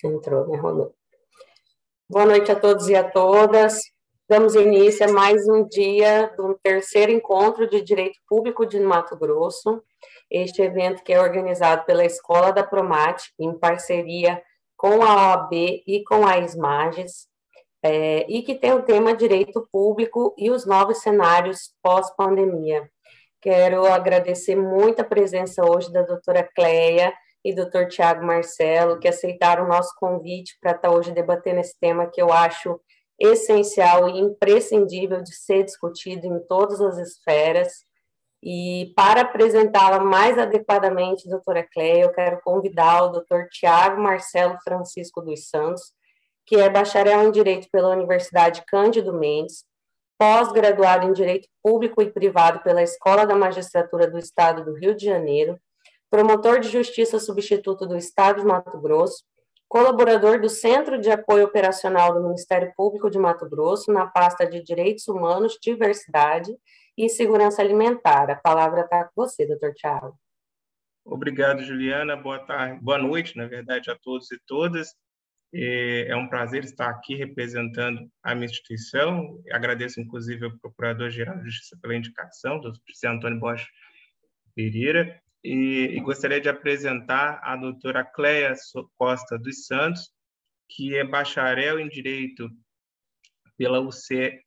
Entrou, né, Rolou? Boa noite a todos e a todas. Damos início a mais um dia do terceiro encontro de Direito Público de Mato Grosso. Este evento que é organizado pela Escola da Promate, em parceria com a OAB e com a Esmages, e que tem o tema Direito Público e os novos cenários pós-pandemia. Quero agradecer muito a presença hoje da doutora Cleia e doutor Tiago Marcelo, que aceitaram o nosso convite para estar hoje debatendo esse tema que eu acho essencial e imprescindível de ser discutido em todas as esferas. E para apresentá-la mais adequadamente, doutora Cleia, eu quero convidar o doutor Tiago Marcelo Francisco dos Santos, que é bacharel em Direito pela Universidade Cândido Mendes, pós-graduado em Direito Público e Privado pela Escola da Magistratura do Estado do Rio de Janeiro, promotor de Justiça Substituto do Estado de Mato Grosso, colaborador do Centro de Apoio Operacional do Ministério Público de Mato Grosso na pasta de Direitos Humanos, Diversidade e Segurança Alimentar. A palavra está com você, doutor Tiago. Obrigado, Juliana. Boa tarde, boa noite, na verdade, a todos e todas. É um prazer estar aqui representando a minha instituição. Agradeço, inclusive, ao Procurador-Geral de Justiça pela indicação, doutor José Antônio Bosch Pereira, e gostaria de apresentar a doutora Cleia Costa dos Santos, que é bacharel em Direito pela UCSAL,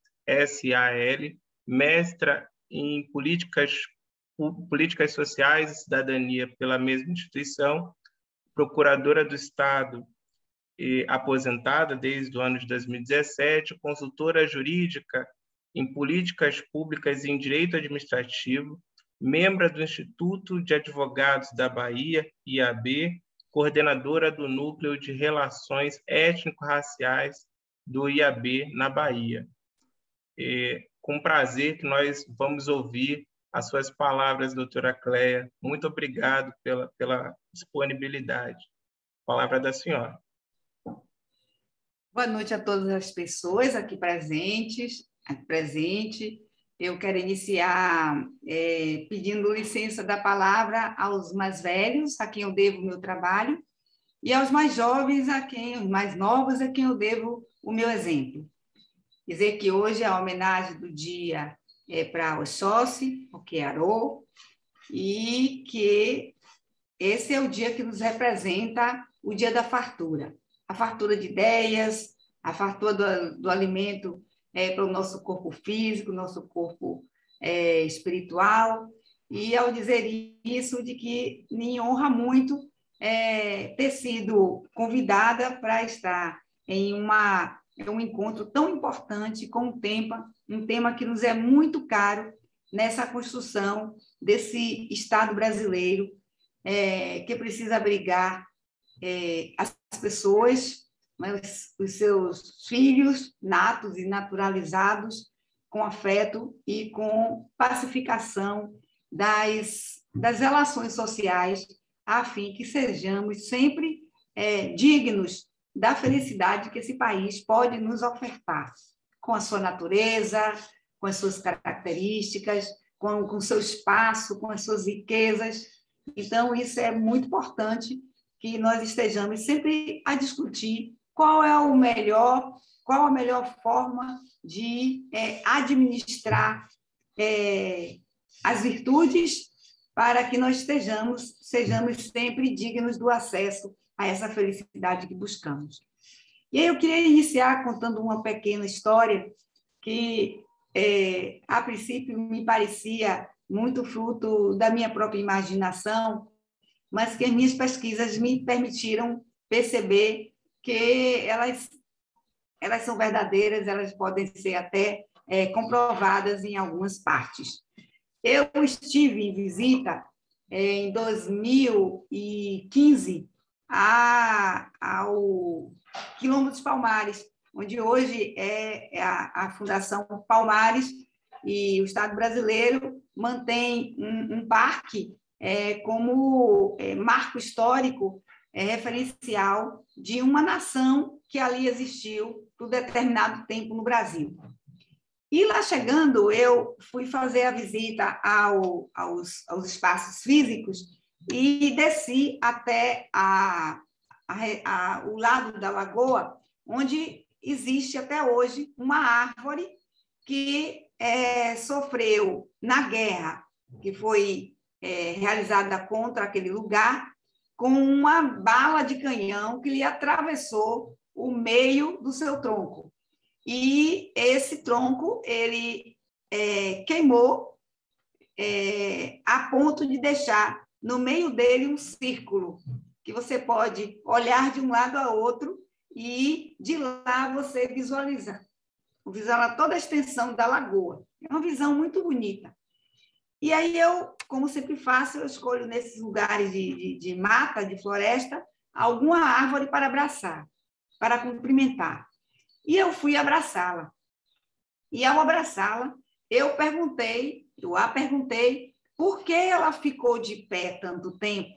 mestra em Políticas Sociais e Cidadania pela mesma instituição, procuradora do Estado aposentada desde o ano de 2017, consultora jurídica em políticas públicas e em direito administrativo, membro do Instituto de Advogados da Bahia, IAB, coordenadora do Núcleo de Relações Étnico-Raciais do IAB na Bahia. Com prazer que nós vamos ouvir as suas palavras, doutora Cleia. Muito obrigado pela disponibilidade. Palavra da senhora. Boa noite a todas as pessoas aqui presente. Eu quero iniciar pedindo licença da palavra aos mais velhos, a quem eu devo o meu trabalho, e aos mais jovens, os mais novos, a quem eu devo o meu exemplo. Dizer que hoje a homenagem do dia é para Oxóssi, o Quearô, e que esse é o dia que nos representa o dia da fartura. A fartura de ideias, a fartura do alimento para o nosso corpo físico, nosso corpo espiritual. E, ao dizer isso, de que me honra muito ter sido convidada para estar em um encontro tão importante com um tema que nos é muito caro nessa construção desse Estado brasileiro, que precisa abrigar as pessoas, os seus filhos natos e naturalizados, com afeto e com pacificação das relações sociais, a fim que sejamos sempre dignos da felicidade que esse país pode nos ofertar, com a sua natureza, com as suas características, com o seu espaço, com as suas riquezas. Então, isso é muito importante, que nós estejamos sempre a discutir qual é a melhor forma de administrar as virtudes para que nós sejamos sempre dignos do acesso a essa felicidade que buscamos. E aí eu queria iniciar contando uma pequena história que, a princípio, me parecia muito fruto da minha própria imaginação, mas que as minhas pesquisas me permitiram perceber que elas são verdadeiras, elas podem ser até comprovadas em algumas partes. Eu estive em visita em 2015 ao Quilombo dos Palmares, onde hoje é a Fundação Palmares, e o Estado brasileiro mantém um parque como marco histórico referencial de uma nação que ali existiu por determinado tempo no Brasil. E lá chegando, eu fui fazer a visita aos espaços físicos e desci até a o lado da lagoa, onde existe até hoje uma árvore que sofreu na guerra, que foi realizada contra aquele lugar, com uma bala de canhão que lhe atravessou o meio do seu tronco. E esse tronco ele queimou a ponto de deixar no meio dele um círculo, que você pode olhar de um lado a outro e de lá você visualizar toda a extensão da lagoa. É uma visão muito bonita. E aí eu, como sempre faço, eu escolho nesses lugares de mata, de floresta, alguma árvore para abraçar, para cumprimentar. E eu fui abraçá-la. E ao abraçá-la, eu a perguntei por que ela ficou de pé tanto tempo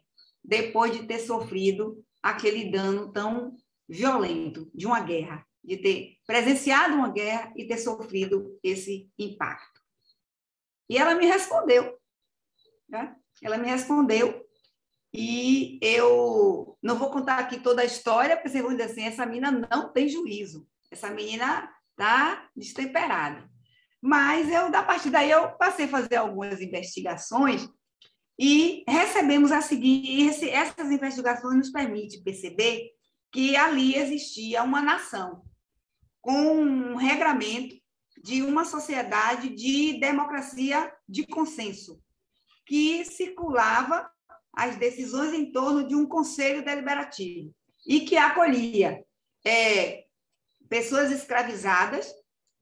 depois de ter sofrido aquele dano tão violento de uma guerra, de ter presenciado uma guerra e ter sofrido esse impacto. E ela me respondeu, né? Ela me respondeu, e eu não vou contar aqui toda a história, porque vocês vão dizer assim, essa menina não tem juízo, essa menina está destemperada. Mas a partir daí eu passei a fazer algumas investigações e recebemos a seguir, essas investigações nos permitem perceber que ali existia uma nação com um regramento de uma sociedade de democracia de consenso, que circulava as decisões em torno de um conselho deliberativo e que acolhia pessoas escravizadas,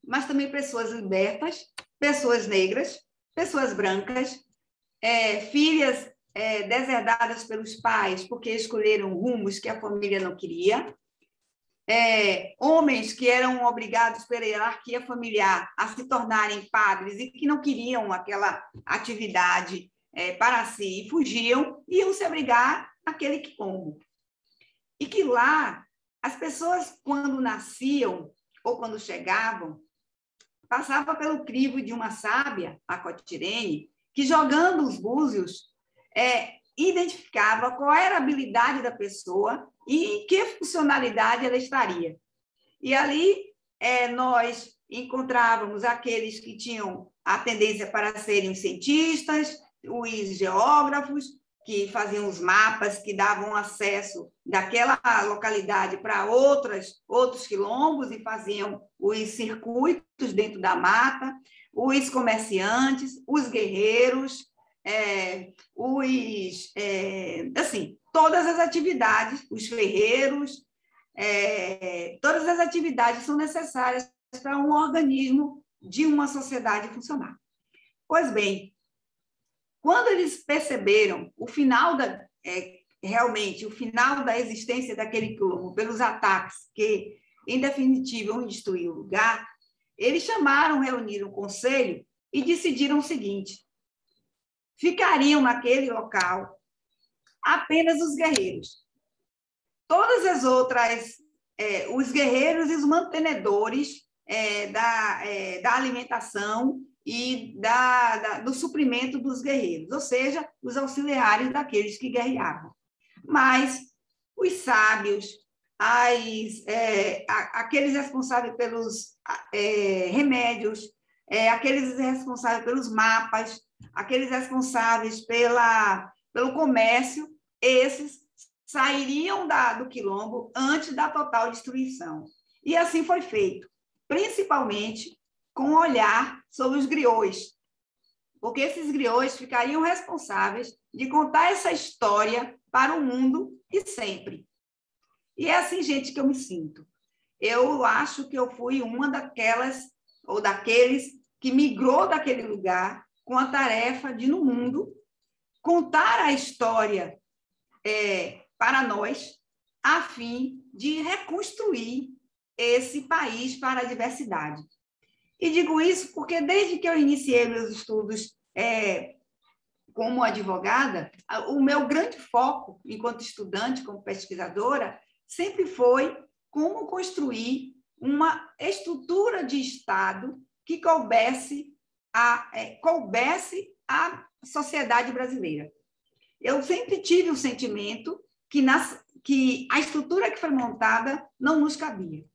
mas também pessoas libertas, pessoas negras, pessoas brancas, filhas deserdadas pelos pais porque escolheram rumos que a família não queria, homens que eram obrigados pela hierarquia familiar a se tornarem padres e que não queriam aquela atividade para si, fugiam, iam se abrigar naquele quilombo. E que lá, as pessoas, quando nasciam ou quando chegavam, passavam pelo crivo de uma sábia, a Cotirene, que, jogando os búzios, identificava qual era a habilidade da pessoa e em que funcionalidade ela estaria. E ali nós encontrávamos aqueles que tinham a tendência para serem cientistas, os geógrafos, que faziam os mapas que davam acesso daquela localidade para outros quilombos e faziam os circuitos dentro da mata, os comerciantes, os guerreiros, assim, todas as atividades, os ferreiros, todas as atividades são necessárias para um organismo de uma sociedade funcionar. Pois bem, quando eles perceberam realmente o final da existência daquele quilombo pelos ataques que, em definitiva, iam destruir o lugar, eles reuniram um conselho e decidiram o seguinte: ficariam naquele local apenas os guerreiros. Todas as outras, os guerreiros e os mantenedores da alimentação e do suprimento dos guerreiros, ou seja, os auxiliares daqueles que guerreavam. Mas os sábios, aqueles responsáveis pelos remédios, aqueles responsáveis pelos mapas, aqueles responsáveis pelo comércio, esses sairiam do quilombo antes da total destruição. E assim foi feito, principalmente com um olhar sobre os griots, porque esses griots ficariam responsáveis de contar essa história para o mundo e sempre. E é assim, gente, que eu me sinto. Eu acho que eu fui uma daquelas ou daqueles que migrou daquele lugar com a tarefa de, no mundo, contar a história para nós, a fim de reconstruir esse país para a diversidade. E digo isso porque, desde que eu iniciei meus estudos como advogada, o meu grande foco, enquanto estudante, como pesquisadora, sempre foi como construir uma estrutura de Estado que coubesse à sociedade brasileira. Eu sempre tive o sentimento que a estrutura que foi montada não nos cabia.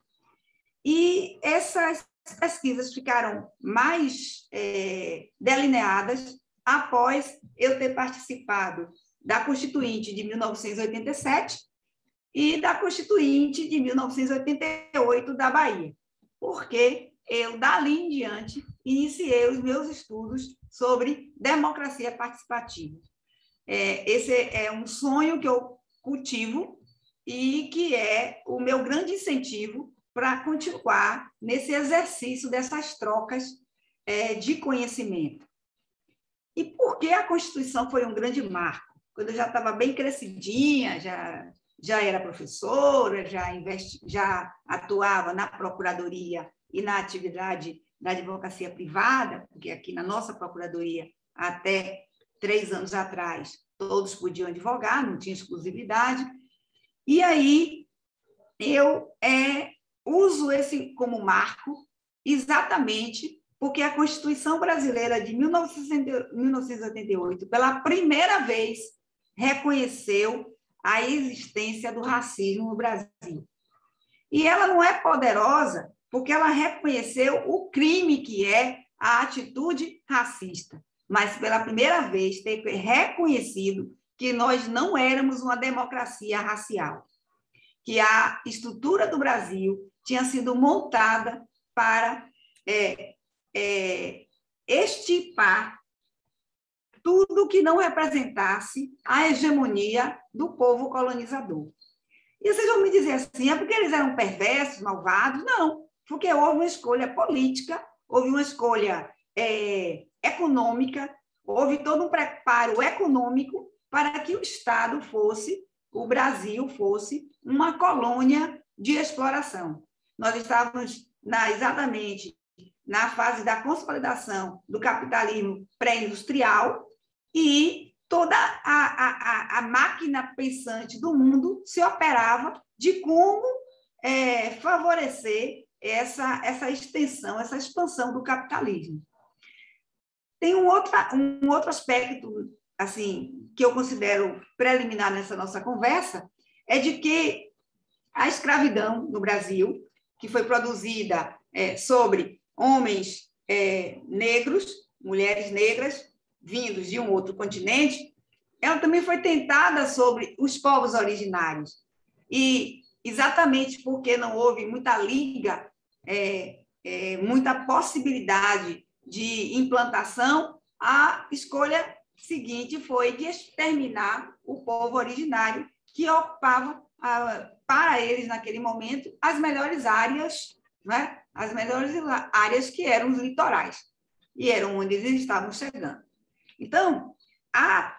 E essas pesquisas ficaram mais delineadas após eu ter participado da Constituinte de 1987 e da Constituinte de 1988 da Bahia, porque eu, dali em diante, iniciei os meus estudos sobre democracia participativa. Esse é um sonho que eu cultivo e que é o meu grande incentivo para continuar nesse exercício dessas trocas de conhecimento. E por que a Constituição foi um grande marco? Quando eu já estava bem crescidinha, já era professora, já atuava na Procuradoria e na atividade da advocacia privada, porque aqui na nossa Procuradoria, até 3 anos atrás, todos podiam advogar, não tinha exclusividade. E aí eu uso esse como marco exatamente porque a Constituição Brasileira de 1988, pela primeira vez, reconheceu a existência do racismo no Brasil. E ela não é poderosa porque ela reconheceu o crime que é a atitude racista, mas pela primeira vez ter reconhecido que nós não éramos uma democracia racial, que a estrutura do Brasil tinha sido montada para extirpar tudo que não representasse a hegemonia do povo colonizador. E vocês vão me dizer assim, é porque eles eram perversos, malvados? Não, porque houve uma escolha política, houve uma escolha econômica, houve todo um preparo econômico para que o Brasil fosse uma colônia de exploração. Nós estávamos exatamente na fase da consolidação do capitalismo pré-industrial e toda a máquina pensante do mundo se operava de como favorecer essa extensão, essa expansão do capitalismo. Tem um outro aspecto assim, que eu considero preliminar nessa nossa conversa, é de que a escravidão no Brasil, que foi produzida sobre homens negros, mulheres negras, vindos de um outro continente, ela também foi tentada sobre os povos originários. E exatamente porque não houve muita liga, muita possibilidade de implantação, a escolha seguinte foi de exterminar o povo originário, que ocupava, para eles, naquele momento, as melhores áreas, né? As melhores áreas que eram os litorais, e eram onde eles estavam chegando. Então, a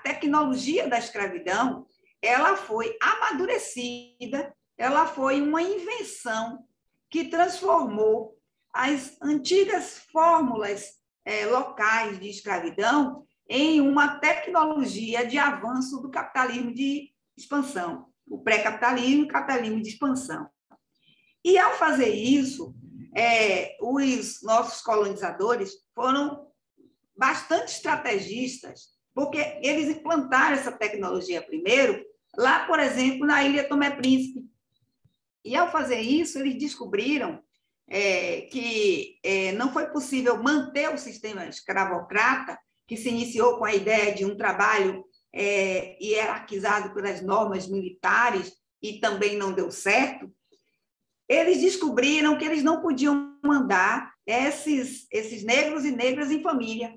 tecnologia da escravidão, ela foi amadurecida, ela foi uma invenção que transformou as antigas fórmulas locais de escravidão em uma tecnologia de avanço do capitalismo de expansão, o pré-capitalismo e o capitalismo de expansão. E, ao fazer isso, os nossos colonizadores foram bastante estrategistas, porque eles implantaram essa tecnologia primeiro, lá, por exemplo, na Ilha Tomé Príncipe. E, ao fazer isso, eles descobriram que não foi possível manter o sistema escravocrata, que se iniciou com a ideia de um trabalho hierarquizado pelas normas militares e também não deu certo. Eles descobriram que eles não podiam mandar esses negros e negras em família.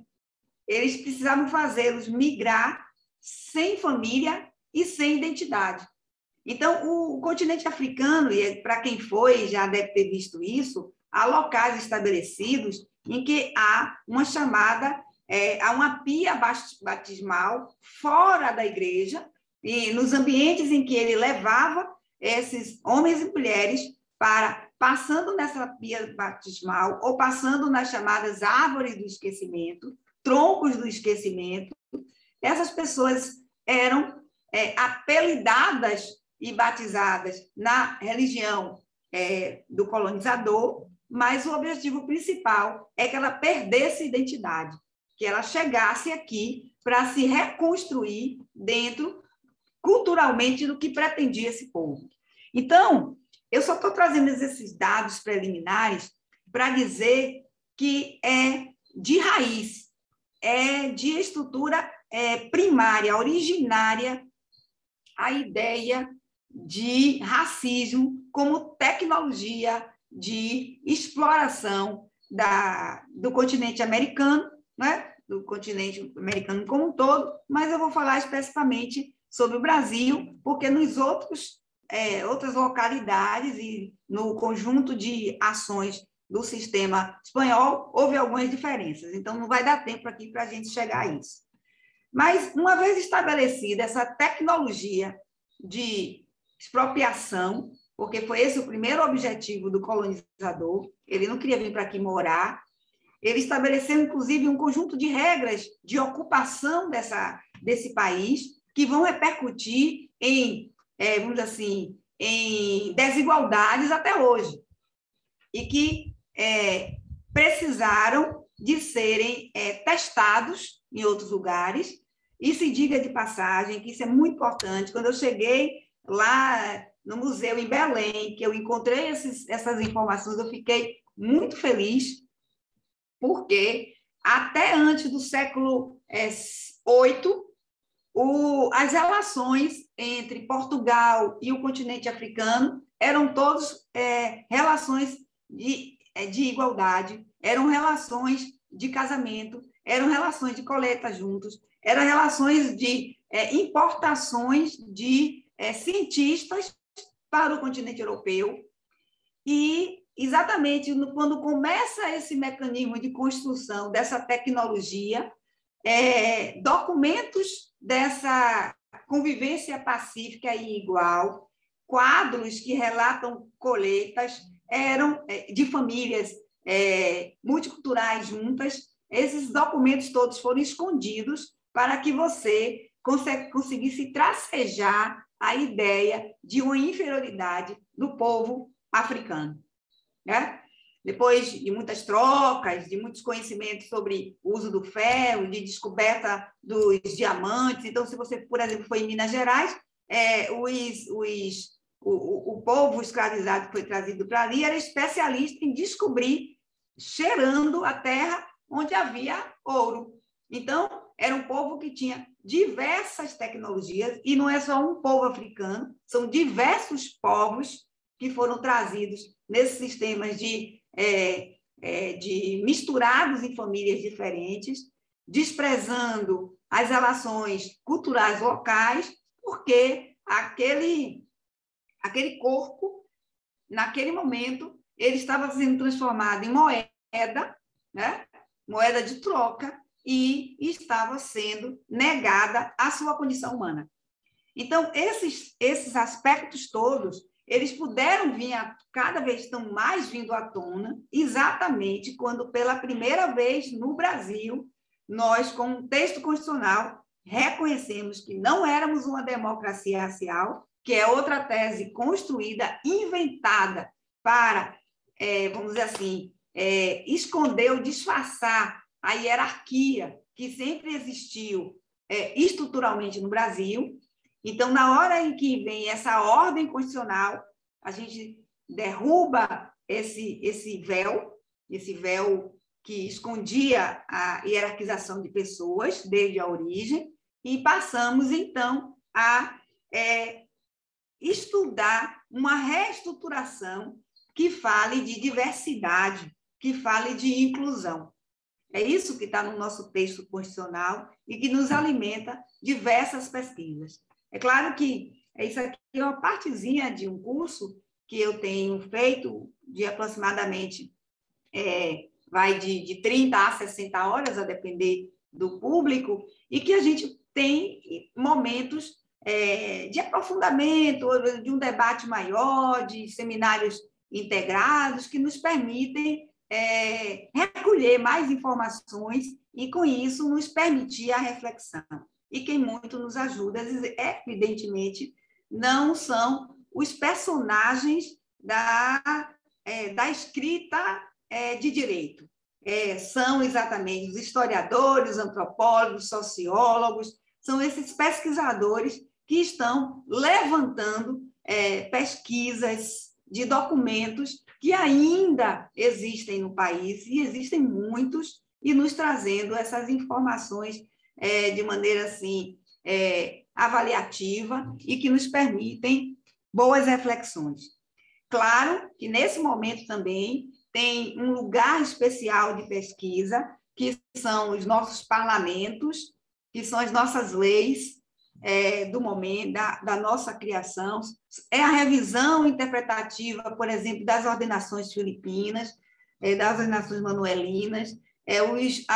Eles precisavam fazê-los migrar sem família e sem identidade. Então, o continente africano, e para quem foi, já deve ter visto isso, há locais estabelecidos em que há uma chamada, há uma pia batismal fora da igreja, e nos ambientes em que ele levava esses homens e mulheres passando nessa pia batismal ou passando nas chamadas árvores do esquecimento, troncos do esquecimento, essas pessoas eram apelidadas e batizadas na religião do colonizador, mas o objetivo principal é que ela perdesse identidade, que ela chegasse aqui para se reconstruir dentro culturalmente do que pretendia esse povo. Então, eu só estou trazendo esses dados preliminares para dizer que é de raiz, é de estrutura primária, originária, a ideia de racismo como tecnologia de exploração do continente americano, né? Do continente americano como um todo, mas eu vou falar especificamente sobre o Brasil, porque nos outras localidades e no conjunto de ações do sistema espanhol, houve algumas diferenças. Então, não vai dar tempo aqui para a gente chegar a isso. Mas, uma vez estabelecida essa tecnologia de expropriação, porque foi esse o primeiro objetivo do colonizador, ele não queria vir para aqui morar, ele estabeleceu, inclusive, um conjunto de regras de ocupação desse país que vão repercutir em, vamos dizer assim, em desigualdades até hoje, e que precisaram de serem testados em outros lugares. E se diga de passagem, que isso é muito importante, quando eu cheguei lá no museu em Belém, que eu encontrei essas informações, eu fiquei muito feliz, porque até antes do século VIII, as relações entre Portugal e o continente africano eram todas relações de igualdade, eram relações de casamento, eram relações de coleta juntos, eram relações de importações de cientistas para o continente europeu. E, exatamente, quando começa esse mecanismo de construção dessa tecnologia, documentos dessa convivência pacífica e igual, quadros que relatam colheitas, eram de famílias multiculturais juntas. Esses documentos todos foram escondidos para que você conseguisse tracejar a ideia de uma inferioridade do povo africano, né? Depois de muitas trocas, de muitos conhecimentos sobre o uso do ferro, de descoberta dos diamantes. Então, se você, por exemplo, foi em Minas Gerais, o povo escravizado que foi trazido para ali era especialista em descobrir, cheirando a terra onde havia ouro. Então, era um povo que tinha diversas tecnologias, e não é só um povo africano, são diversos povos que foram trazidos nesses sistemas de misturados em famílias diferentes, desprezando as relações culturais locais, porque aquele corpo, naquele momento, ele estava sendo transformado em moeda, né? Moeda de troca, e estava sendo negada a sua condição humana. Então, esses aspectos todos, eles puderam vir, cada vez estão mais vindo à tona, exatamente quando, pela primeira vez no Brasil, nós, com um texto constitucional, reconhecemos que não éramos uma democracia racial, que é outra tese construída, inventada para, vamos dizer assim, esconder ou disfarçar a hierarquia que sempre existiu estruturalmente no Brasil. Então, na hora em que vem essa ordem constitucional, a gente derruba esse véu que escondia a hierarquização de pessoas desde a origem, e passamos, então, a estudar uma reestruturação que fale de diversidade, que fale de inclusão. É isso que está no nosso texto constitucional e que nos alimenta diversas pesquisas. É claro que isso aqui é uma partezinha de um curso que eu tenho feito de aproximadamente, vai de 30 a 60 horas, a depender do público, e que a gente tem momentos de aprofundamento, de um debate maior, de seminários integrados, que nos permitem recolher mais informações e, com isso, nos permitir a reflexão. E quem muito nos ajuda, evidentemente, não são os personagens da escrita de direito. São exatamente os historiadores, os antropólogos, sociólogos, são esses pesquisadores que estão levantando pesquisas de documentos que ainda existem no país, e existem muitos, e nos trazendo essas informações de maneira assim, avaliativa e que nos permitem boas reflexões. Claro que nesse momento também tem um lugar especial de pesquisa, que são os nossos parlamentos, que são as nossas leis do momento, da nossa criação, é a revisão interpretativa, por exemplo, das ordenações filipinas, das ordenações manuelinas,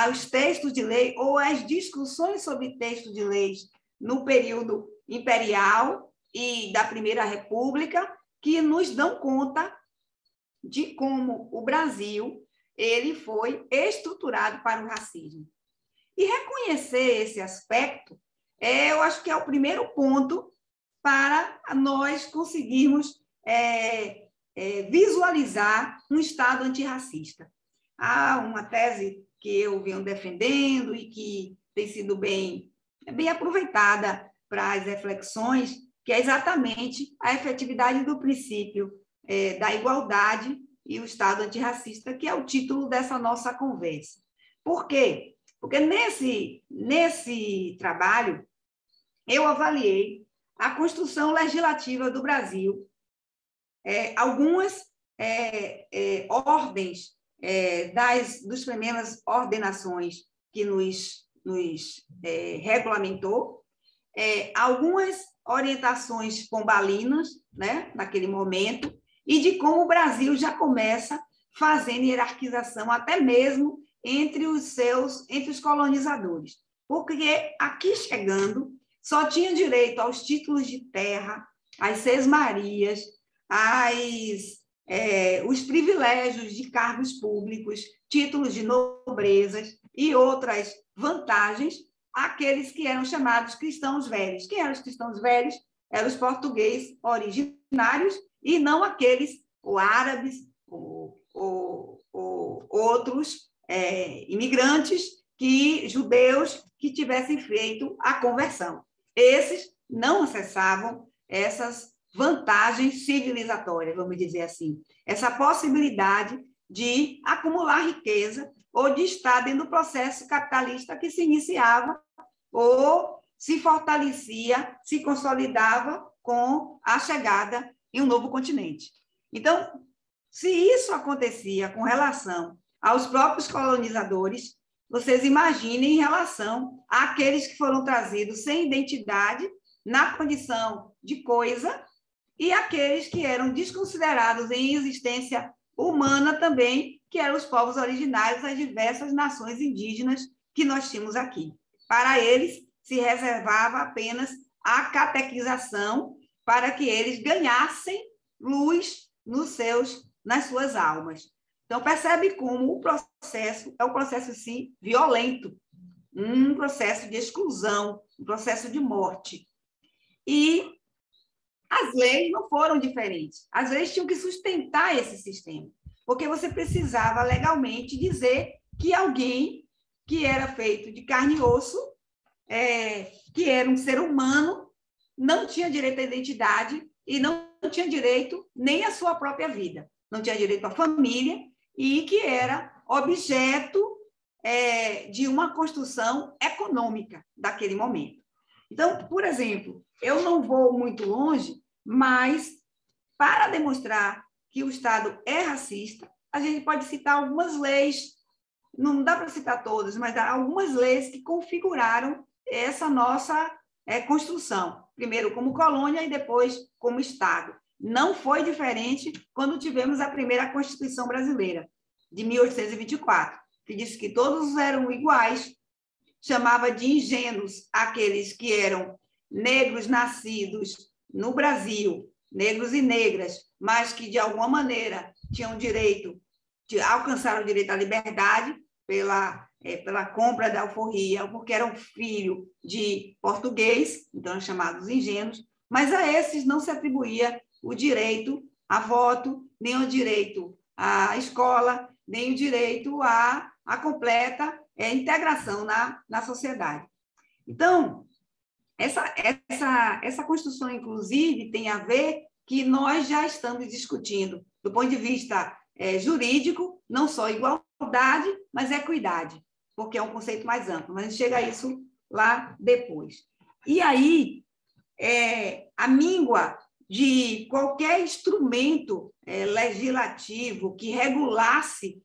os textos de lei ou as discussões sobre textos de leis no período imperial e da Primeira República, que nos dão conta de como o Brasil ele foi estruturado para o racismo. E reconhecer esse aspecto, eu acho que é o primeiro ponto para nós conseguirmos visualizar um Estado antirracista. Há uma tese que eu venho defendendo e que tem sido bem aproveitada para as reflexões, que é exatamente a efetividade do princípio da igualdade e o Estado antirracista, que é o título dessa nossa conversa. Por quê? Porque nesse trabalho eu avaliei a construção legislativa do Brasil, algumas ordens dos primeiras ordenações que nos regulamentou, algumas orientações pombalinas, né, naquele momento, e de como o Brasil já começa fazendo hierarquização até mesmo entre os colonizadores. Porque aqui chegando, só tinha direito aos títulos de terra, às sesmarias, os privilégios de cargos públicos, títulos de nobrezas e outras vantagens, aqueles que eram chamados cristãos velhos. Quem eram os cristãos velhos? Eram os portugueses originários e não aqueles, ou árabes, ou outros imigrantes, judeus, que tivessem feito a conversão. Esses não acessavam essas vantagens civilizatórias, vamos dizer assim, essa possibilidade de acumular riqueza ou de estar dentro do processo capitalista que se iniciava ou se fortalecia, se consolidava com a chegada em um novo continente. Então, se isso acontecia com relação aos próprios colonizadores, vocês imaginem em relação àqueles que foram trazidos sem identidade, na condição de coisa, e aqueles que eram desconsiderados em existência humana também, que eram os povos originários das diversas nações indígenas que nós tínhamos aqui. Para eles, se reservava apenas a catequização para que eles ganhassem luz nas suas almas. Então, percebe como o processo é um processo, sim, violento, um processo de exclusão, um processo de morte. E as leis não foram diferentes. As leis tinham que sustentar esse sistema, porque você precisava legalmente dizer que alguém que era feito de carne e osso, que era um ser humano, não tinha direito à identidade e não tinha direito nem à sua própria vida, não tinha direito à família e que era objeto de uma construção econômica daquele momento. Então, por exemplo, eu não vou muito longe, mas para demonstrar que o Estado é racista, a gente pode citar algumas leis, não dá para citar todas, mas algumas leis que configuraram essa nossa construção, primeiro como colônia e depois como Estado. Não foi diferente quando tivemos a primeira Constituição brasileira, de 1824, que disse que todos eram iguais, chamava de ingênuos aqueles que eram negros nascidos no Brasil, negros e negras, mas que, de alguma maneira, tinham direito, alcançaram o direito à liberdade pela compra da alforria, porque eram filho de português, então eram chamados ingênuos, mas a esses não se atribuía o direito a voto, nem o direito à escola, nem o direito à completa integração na sociedade. Então, essa construção, inclusive, tem a ver que nós já estamos discutindo, do ponto de vista jurídico, não só igualdade, mas equidade, porque é um conceito mais amplo, mas a gente chega a isso lá depois. E aí, a míngua de qualquer instrumento legislativo que regulasse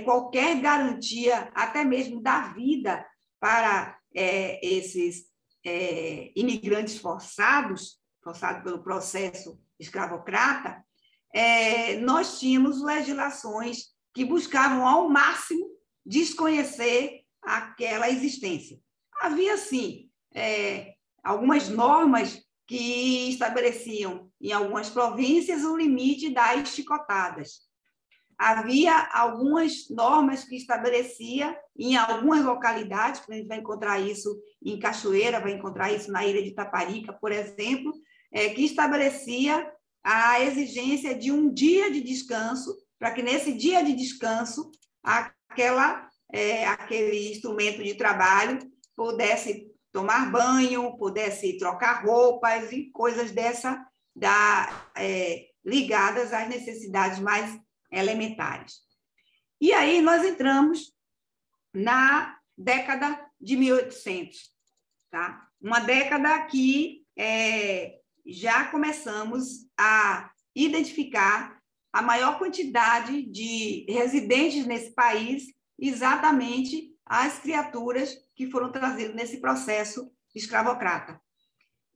qualquer garantia, até mesmo da vida, para esses imigrantes forçados pelo processo escravocrata, nós tínhamos legislações que buscavam ao máximo desconhecer aquela existência. Havia, sim, algumas normas que estabeleciam em algumas províncias o limite das chicotadas. Havia algumas normas que estabelecia em algumas localidades, a gente vai encontrar isso em Cachoeira, vai encontrar isso na ilha de Taparica, por exemplo, que estabelecia a exigência de um dia de descanso, para que nesse dia de descanso aquele instrumento de trabalho pudesse tomar banho, pudesse trocar roupas e coisas ligadas às necessidades mais elementares. E aí nós entramos na década de 1800, tá? Uma década que já começamos a identificar a maior quantidade de residentes nesse país, exatamente as criaturas que foram trazidas nesse processo escravocrata.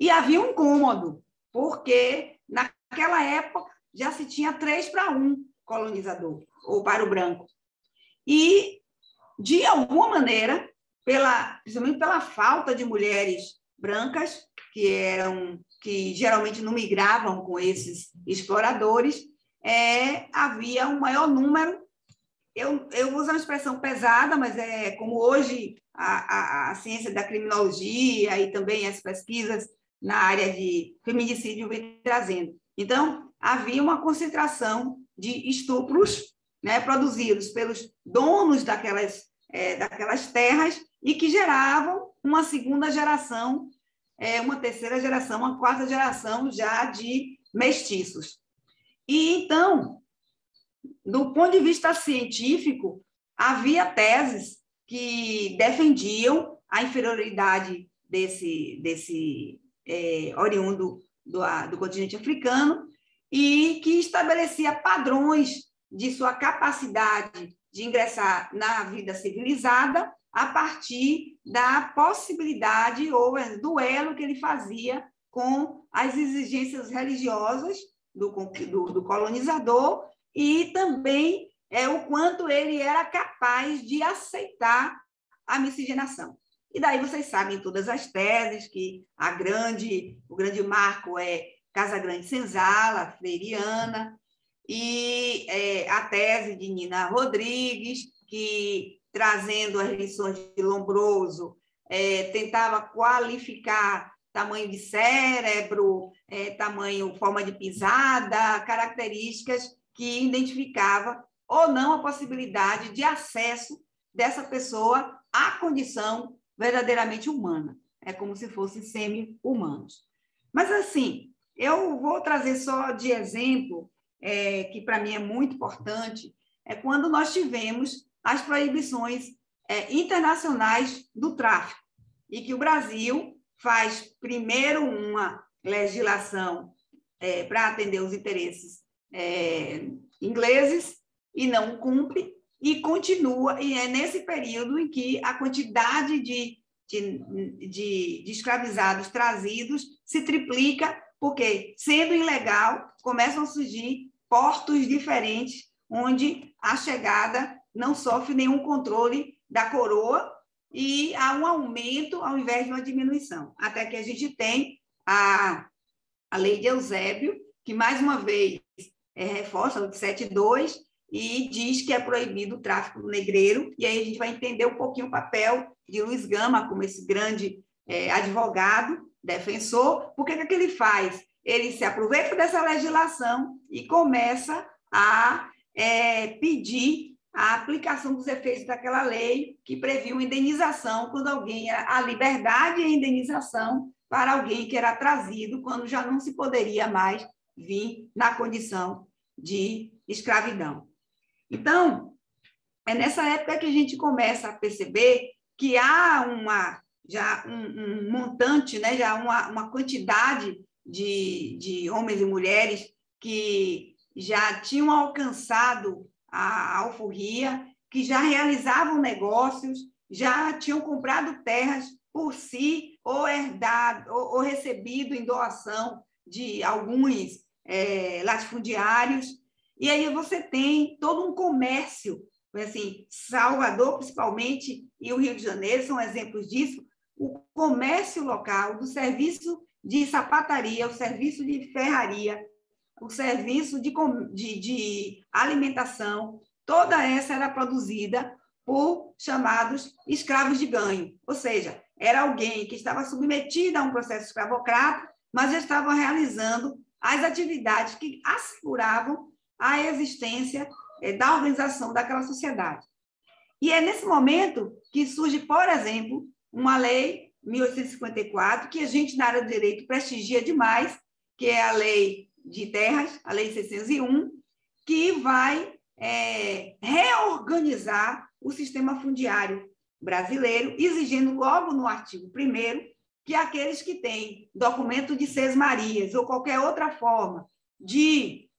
E havia um incômodo, porque naquela época já se tinha 3-1 colonizador, ou para o branco. E, de alguma maneira, principalmente pela falta de mulheres brancas, que geralmente não migravam com esses exploradores, havia um maior número. Eu vou usar uma expressão pesada, mas como hoje a ciência da criminologia e também as pesquisas na área de feminicídio vem trazendo. Então, havia uma concentração de estupros, né, produzidos pelos donos daquelas terras e que geravam uma segunda geração, uma terceira geração, uma quarta geração já de mestiços. E, então, do ponto de vista científico, havia teses que defendiam a inferioridade desse oriundo do continente africano e que estabelecia padrões de sua capacidade de ingressar na vida civilizada a partir da possibilidade ou duelo que ele fazia com as exigências religiosas do colonizador e também o quanto ele era capaz de aceitar a miscigenação. E daí vocês sabem todas as teses, que o grande marco é Casagrande Senzala, freiriana, e a tese de Nina Rodrigues, que, trazendo as lições de Lombroso, tentava qualificar tamanho de cérebro, forma de pisada, características que identificava ou não a possibilidade de acesso dessa pessoa à condição verdadeiramente humana. É como se fossem semi-humanos. Mas, assim, eu vou trazer só de exemplo, que para mim é muito importante, quando nós tivemos as proibições internacionais do tráfico, e que o Brasil faz primeiro uma legislação para atender os interesses ingleses e não cumpre, e continua, e é nesse período em que a quantidade de escravizados trazidos se triplica, porque, sendo ilegal, começam a surgir portos diferentes, onde a chegada não sofre nenhum controle da coroa e há um aumento ao invés de uma diminuição. Até que a gente tem a lei de Eusébio, que, mais uma vez, reforça o 72 e diz que é proibido o tráfico do negreiro, e aí a gente vai entender um pouquinho o papel de Luiz Gama como esse grande advogado, defensor. Por que ele faz? Ele se aproveita dessa legislação e começa a pedir a aplicação dos efeitos daquela lei que previa uma indenização quando alguém... A liberdade e a indenização para alguém que era trazido quando já não se poderia mais vir na condição de escravidão. Então, é nessa época que a gente começa a perceber que há já um montante, né, já uma quantidade de homens e mulheres que já tinham alcançado a alforria, que já realizavam negócios, já tinham comprado terras por si, ou herdado, ou recebido em doação de alguns latifundiários. E aí você tem todo um comércio, assim, Salvador, principalmente, e o Rio de Janeiro são exemplos disso, o comércio local, do serviço de sapataria, o serviço de ferraria, o serviço de alimentação, toda essa era produzida por chamados escravos de ganho, ou seja, era alguém que estava submetido a um processo escravocrata, mas já estava realizando as atividades que asseguravam a existência da organização daquela sociedade. E é nesse momento que surge, por exemplo, uma lei 1854, que a gente na área do direito prestigia demais, que é a Lei de Terras, a Lei 601, que vai reorganizar o sistema fundiário brasileiro, exigindo logo no artigo 1º que aqueles que têm documento de sesmarias ou qualquer outra forma de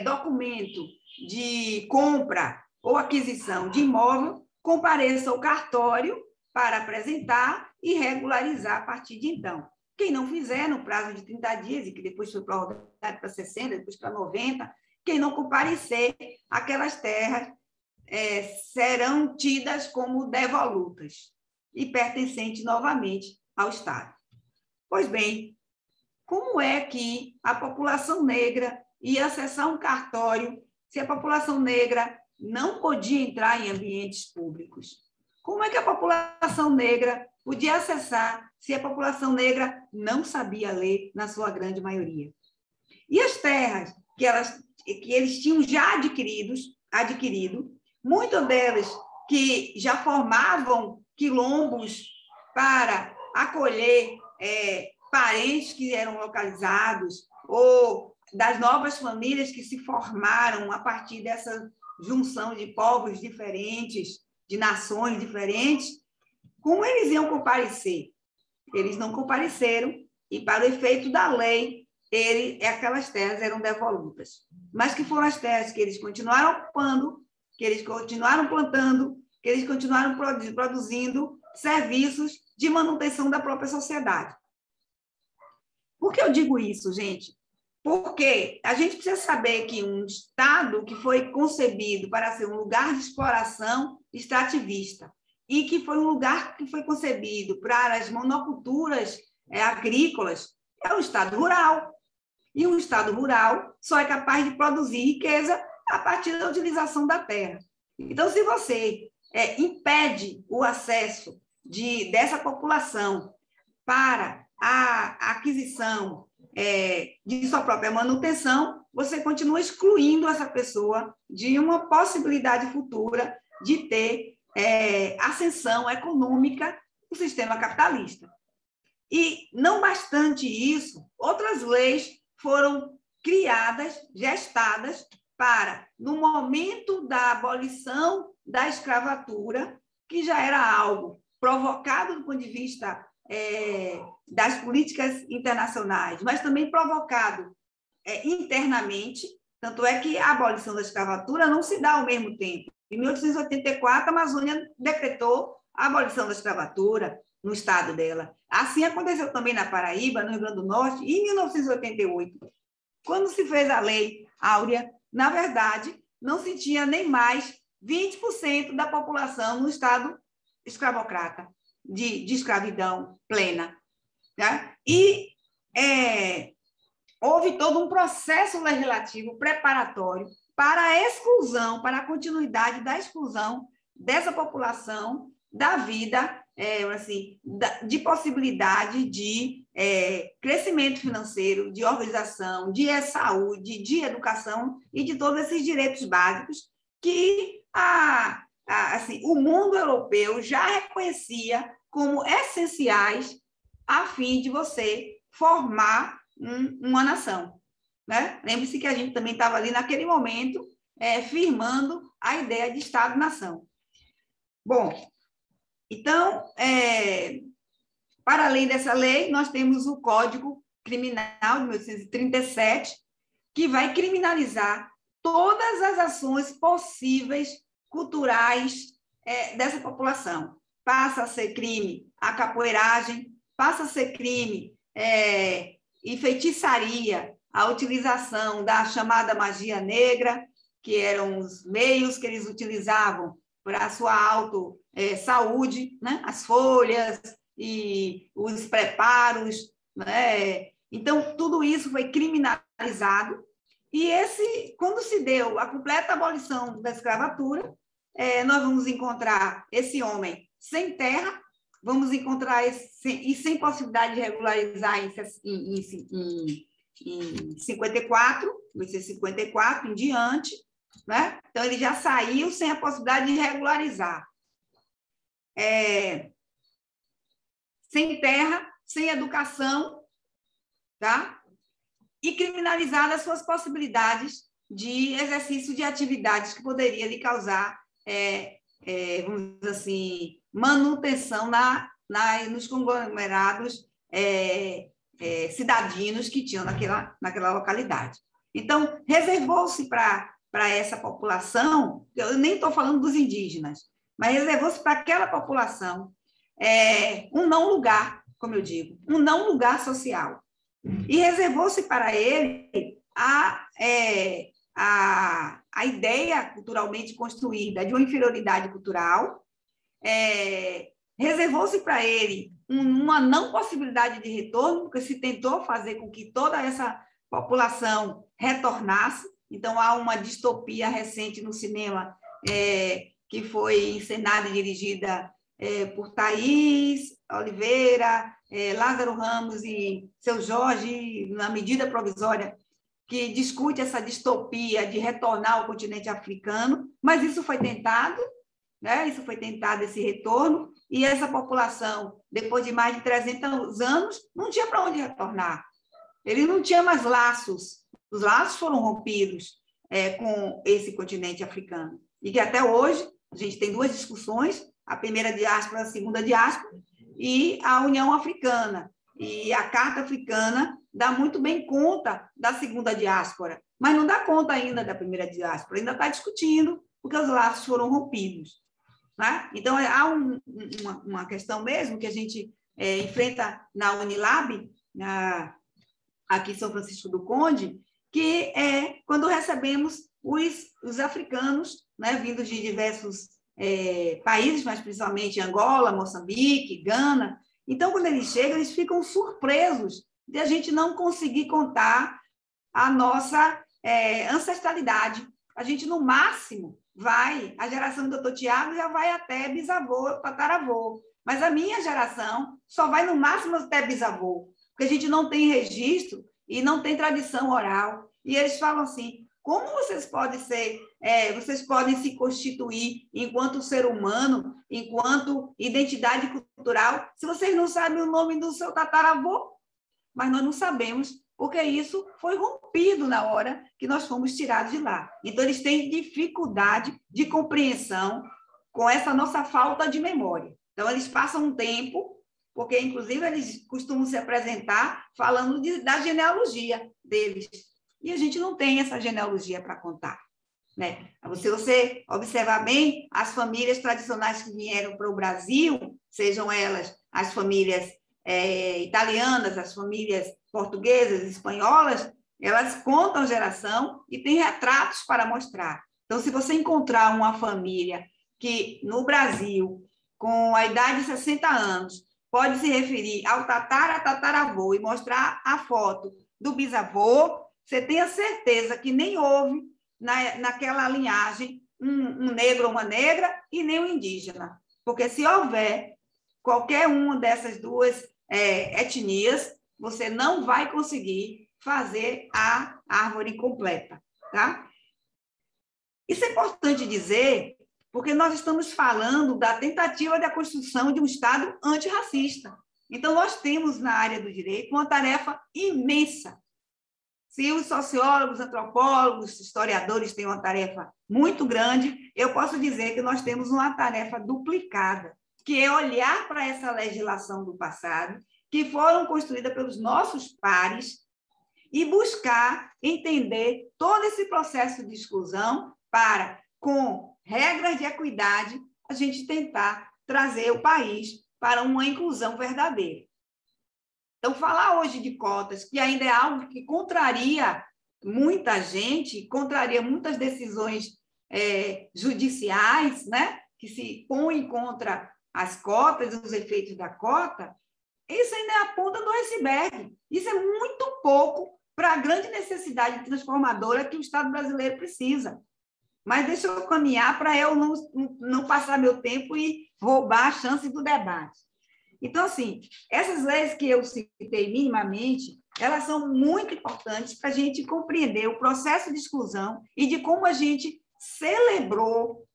documento de compra ou aquisição de imóvel compareça ao cartório para apresentar e regularizar a partir de então. Quem não fizer, no prazo de 30 dias, e que depois foi prorrogado para 60, depois para 90, quem não comparecer, aquelas terras serão tidas como devolutas e pertencentes novamente ao Estado. Pois bem, como é que a população negra ia acessar um cartório se a população negra não podia entrar em ambientes públicos? Como é que a população negra podia acessar se a população negra não sabia ler, na sua grande maioria? E as terras que eles tinham já adquirido, muitas delas que já formavam quilombos para acolher parentes que eram localizados, ou das novas famílias que se formaram a partir dessa junção de povos diferentes, de nações diferentes, como eles iam comparecer? Eles não compareceram, e para o efeito da lei, aquelas terras eram devolutas. Mas que foram as terras que eles continuaram ocupando, que eles continuaram plantando, que eles continuaram produzindo serviços de manutenção da própria sociedade. Por que eu digo isso, gente? Porque a gente precisa saber que um Estado que foi concebido para ser um lugar de exploração extrativista e que foi um lugar que foi concebido para as monoculturas agrícolas é um Estado rural. E um Estado rural só é capaz de produzir riqueza a partir da utilização da terra. Então, se você impede o acesso dessa população para a aquisição de sua própria manutenção, você continua excluindo essa pessoa de uma possibilidade futura de ter ascensão econômica no sistema capitalista. E, não bastante isso, outras leis foram criadas, gestadas, para, no momento da abolição da escravatura, que já era algo provocado do ponto de vista das políticas internacionais, mas também provocado internamente, tanto é que a abolição da escravatura não se dá ao mesmo tempo. Em 1884, a Amazônia decretou a abolição da escravatura no estado dela. Assim aconteceu também na Paraíba, no Rio Grande do Norte, em 1988. Quando se fez a Lei Áurea, na verdade, não se tinha nem mais 20% da população no estado escravocrata, de escravidão plena. Né? E houve todo um processo legislativo preparatório para a exclusão, para a continuidade da exclusão dessa população da vida, de possibilidade de crescimento financeiro, de organização, de saúde, de educação e de todos esses direitos básicos que o mundo europeu já reconhecia como essenciais a fim de você formar uma nação, né? Lembre-se que a gente também estava ali naquele momento firmando a ideia de Estado-nação. Bom, então, para além dessa lei, nós temos o Código Criminal de 1837, que vai criminalizar todas as ações possíveis culturais dessa população. Passa a ser crime a capoeiragem, passa a ser crime e feitiçaria a utilização da chamada magia negra, que eram os meios que eles utilizavam para a sua saúde, né? As folhas e os preparos, né? Então, tudo isso foi criminalizado. E quando se deu a completa abolição da escravatura, nós vamos encontrar esse homem sem terra, vamos encontrar sem possibilidade de regularizar em 54, 1954 em diante, né? Então, ele já saiu sem a possibilidade de regularizar. Sem terra, sem educação, tá? E criminalizar as suas possibilidades de exercício de atividades que poderia lhe causar, vamos dizer assim, manutenção nos conglomerados cidadinos que tinham naquela localidade. Então, reservou-se para essa população, eu nem estou falando dos indígenas, mas reservou-se para aquela população um não lugar, como eu digo, um não lugar social. E reservou-se para ele a ideia culturalmente construída de uma inferioridade cultural, reservou-se para ele uma não possibilidade de retorno, porque se tentou fazer com que toda essa população retornasse. Então, há uma distopia recente no cinema que foi encenada e dirigida por Thaís Oliveira, Lázaro Ramos e Seu Jorge, na medida provisória, que discute essa distopia de retornar ao continente africano, mas isso foi tentado, né? Isso foi tentado, esse retorno, e essa população, depois de mais de 300 anos, não tinha para onde retornar. Ele não tinha mais laços, os laços foram rompidos com esse continente africano, e que até hoje a gente tem duas discussões, a primeira diáspora, a segunda diáspora, e a União Africana. E a Carta Africana dá muito bem conta da segunda diáspora, mas não dá conta ainda da primeira diáspora, ainda está discutindo, porque os laços foram rompidos, né? Então, há uma questão mesmo que a gente enfrenta na Unilab, aqui em São Francisco do Conde, que é quando recebemos os africanos, né, vindos de diversos países, mas principalmente Angola, Moçambique, Gana. Então, quando eles chegam, eles ficam surpresos de a gente não conseguir contar a nossa ancestralidade. A gente, no máximo, a geração do Dr. Tiago já vai até bisavô, tataravô, mas a minha geração só vai, no máximo, até bisavô, porque a gente não tem registro e não tem tradição oral. E eles falam assim: como vocês podem se constituir enquanto ser humano, enquanto identidade cultural, se vocês não sabem o nome do seu tataravô? Mas nós não sabemos, porque isso foi rompido na hora que nós fomos tirados de lá. Então, eles têm dificuldade de compreensão com essa nossa falta de memória. Então, eles passam um tempo, porque, inclusive, eles costumam se apresentar falando da genealogia deles. E a gente não tem essa genealogia para contar, né? Se você observar bem, as famílias tradicionais que vieram para o Brasil, sejam elas as famílias italianas, as famílias portuguesas, espanholas, elas contam geração e têm retratos para mostrar. Então, se você encontrar uma família que, no Brasil, com a idade de 60 anos, pode se referir ao tataravô e mostrar a foto do bisavô, você tenha certeza que nem houve naquela linhagem um negro ou uma negra e nem um indígena. Porque se houver qualquer uma dessas duas etnias, você não vai conseguir fazer a árvore completa, tá? Isso é importante dizer, porque nós estamos falando da tentativa da construção de um Estado antirracista. Então, nós temos na área do direito uma tarefa imensa. Se os sociólogos, antropólogos, historiadores têm uma tarefa muito grande, eu posso dizer que nós temos uma tarefa duplicada, que é olhar para essa legislação do passado, que foram construídas pelos nossos pares, e buscar entender todo esse processo de exclusão para, com regras de equidade, a gente tentar trazer o país para uma inclusão verdadeira. Então, falar hoje de cotas, que ainda é algo que contraria muita gente, contraria muitas decisões judiciais, né, que se põem contra as cotas e os efeitos da cota, isso ainda é a ponta do iceberg. Isso é muito pouco para a grande necessidade transformadora que o Estado brasileiro precisa. Mas deixa eu caminhar para eu não passar meu tempo e roubar a chance do debate. Então, assim, essas leis que eu citei minimamente, elas são muito importantes para a gente compreender o processo de exclusão e de como a gente celebrou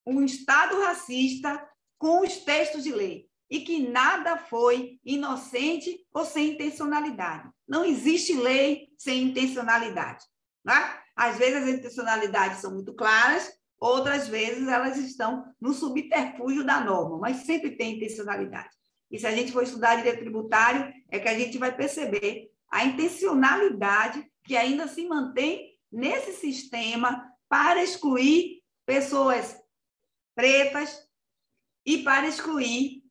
um Estado racista com os textos de lei, e que nada foi inocente ou sem intencionalidade. Não existe lei sem intencionalidade. Né? Às vezes as intencionalidades são muito claras, outras vezes elas estão no subterfúgio da norma, mas sempre tem intencionalidade. E se a gente for estudar direito tributário, é que a gente vai perceber a intencionalidade que ainda se mantém nesse sistema para excluir pessoas pretas e para excluir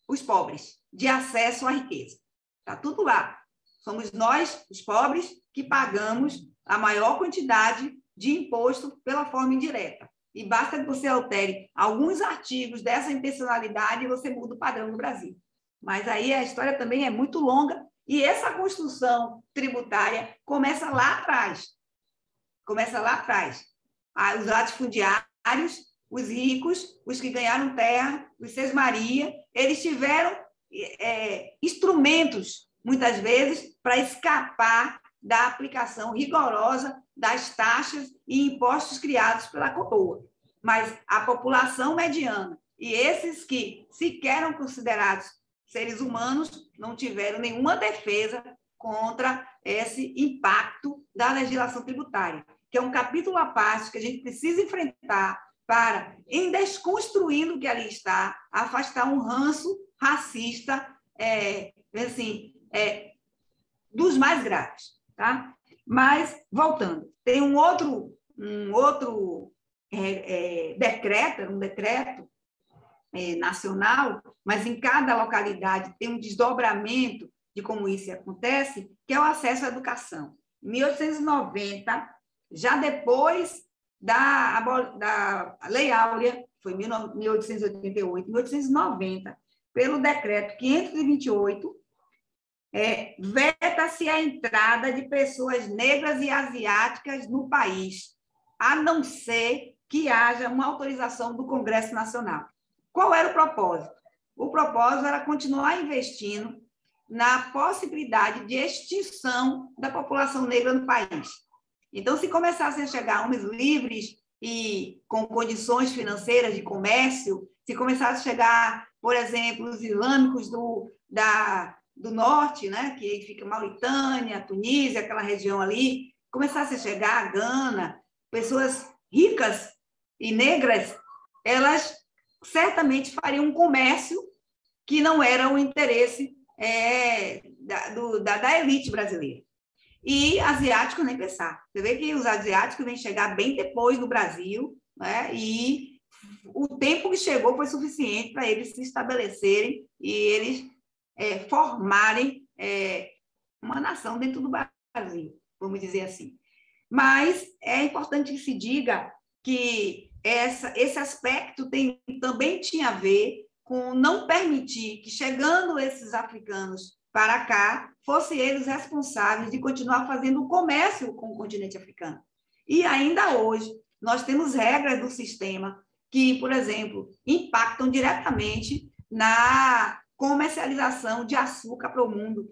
os pobres de acesso à riqueza. Está tudo lá. Somos nós, os pobres, que pagamos a maior quantidade de imposto pela forma indireta. E basta que você altere alguns artigos dessa intencionalidade e você muda o padrão no Brasil. Mas aí a história também é muito longa e essa construção tributária começa lá atrás. Começa lá atrás. Os latifundiários, os ricos, os que ganharam terra, os Sesmaria, eles tiveram instrumentos, muitas vezes, para escapar da aplicação rigorosa das taxas e impostos criados pela coroa. Mas a população mediana e esses que sequer eram considerados seres humanos não tiveram nenhuma defesa contra esse impacto da legislação tributária, que é um capítulo à parte que a gente precisa enfrentar para, em desconstruindo o que ali está, afastar um ranço racista, dos mais graves. Tá? Mas, voltando, tem um outro decreto, um decreto nacional, mas em cada localidade tem um desdobramento de como isso acontece, que é o acesso à educação. Em 1890, já depois da Lei Áurea, foi em 1888, em 1890, pelo decreto 528, veta-se a entrada de pessoas negras e asiáticas no país, a não ser que haja uma autorização do Congresso Nacional. Qual era o propósito? O propósito era continuar investindo na possibilidade de extinção da população negra no país. Então, se começassem a chegar homens livres e com condições financeiras de comércio, se começasse a chegar, por exemplo, os islâmicos do norte, né, que fica Mauritânia, Tunísia, aquela região ali, começasse a chegar a Gana, pessoas ricas e negras, elas certamente fariam um comércio que não era o interesse da elite brasileira. E asiático nem pensar. Você vê que os asiáticos vêm chegar bem depois do Brasil, né? E o tempo que chegou foi suficiente para eles se estabelecerem e eles formarem uma nação dentro do Brasil, vamos dizer assim. Mas é importante que se diga que esse aspecto também tinha a ver com não permitir que, chegando esses africanos para cá, fossem eles responsáveis de continuar fazendo o comércio com o continente africano. E ainda hoje, nós temos regras do sistema que, por exemplo, impactam diretamente na comercialização de açúcar para o mundo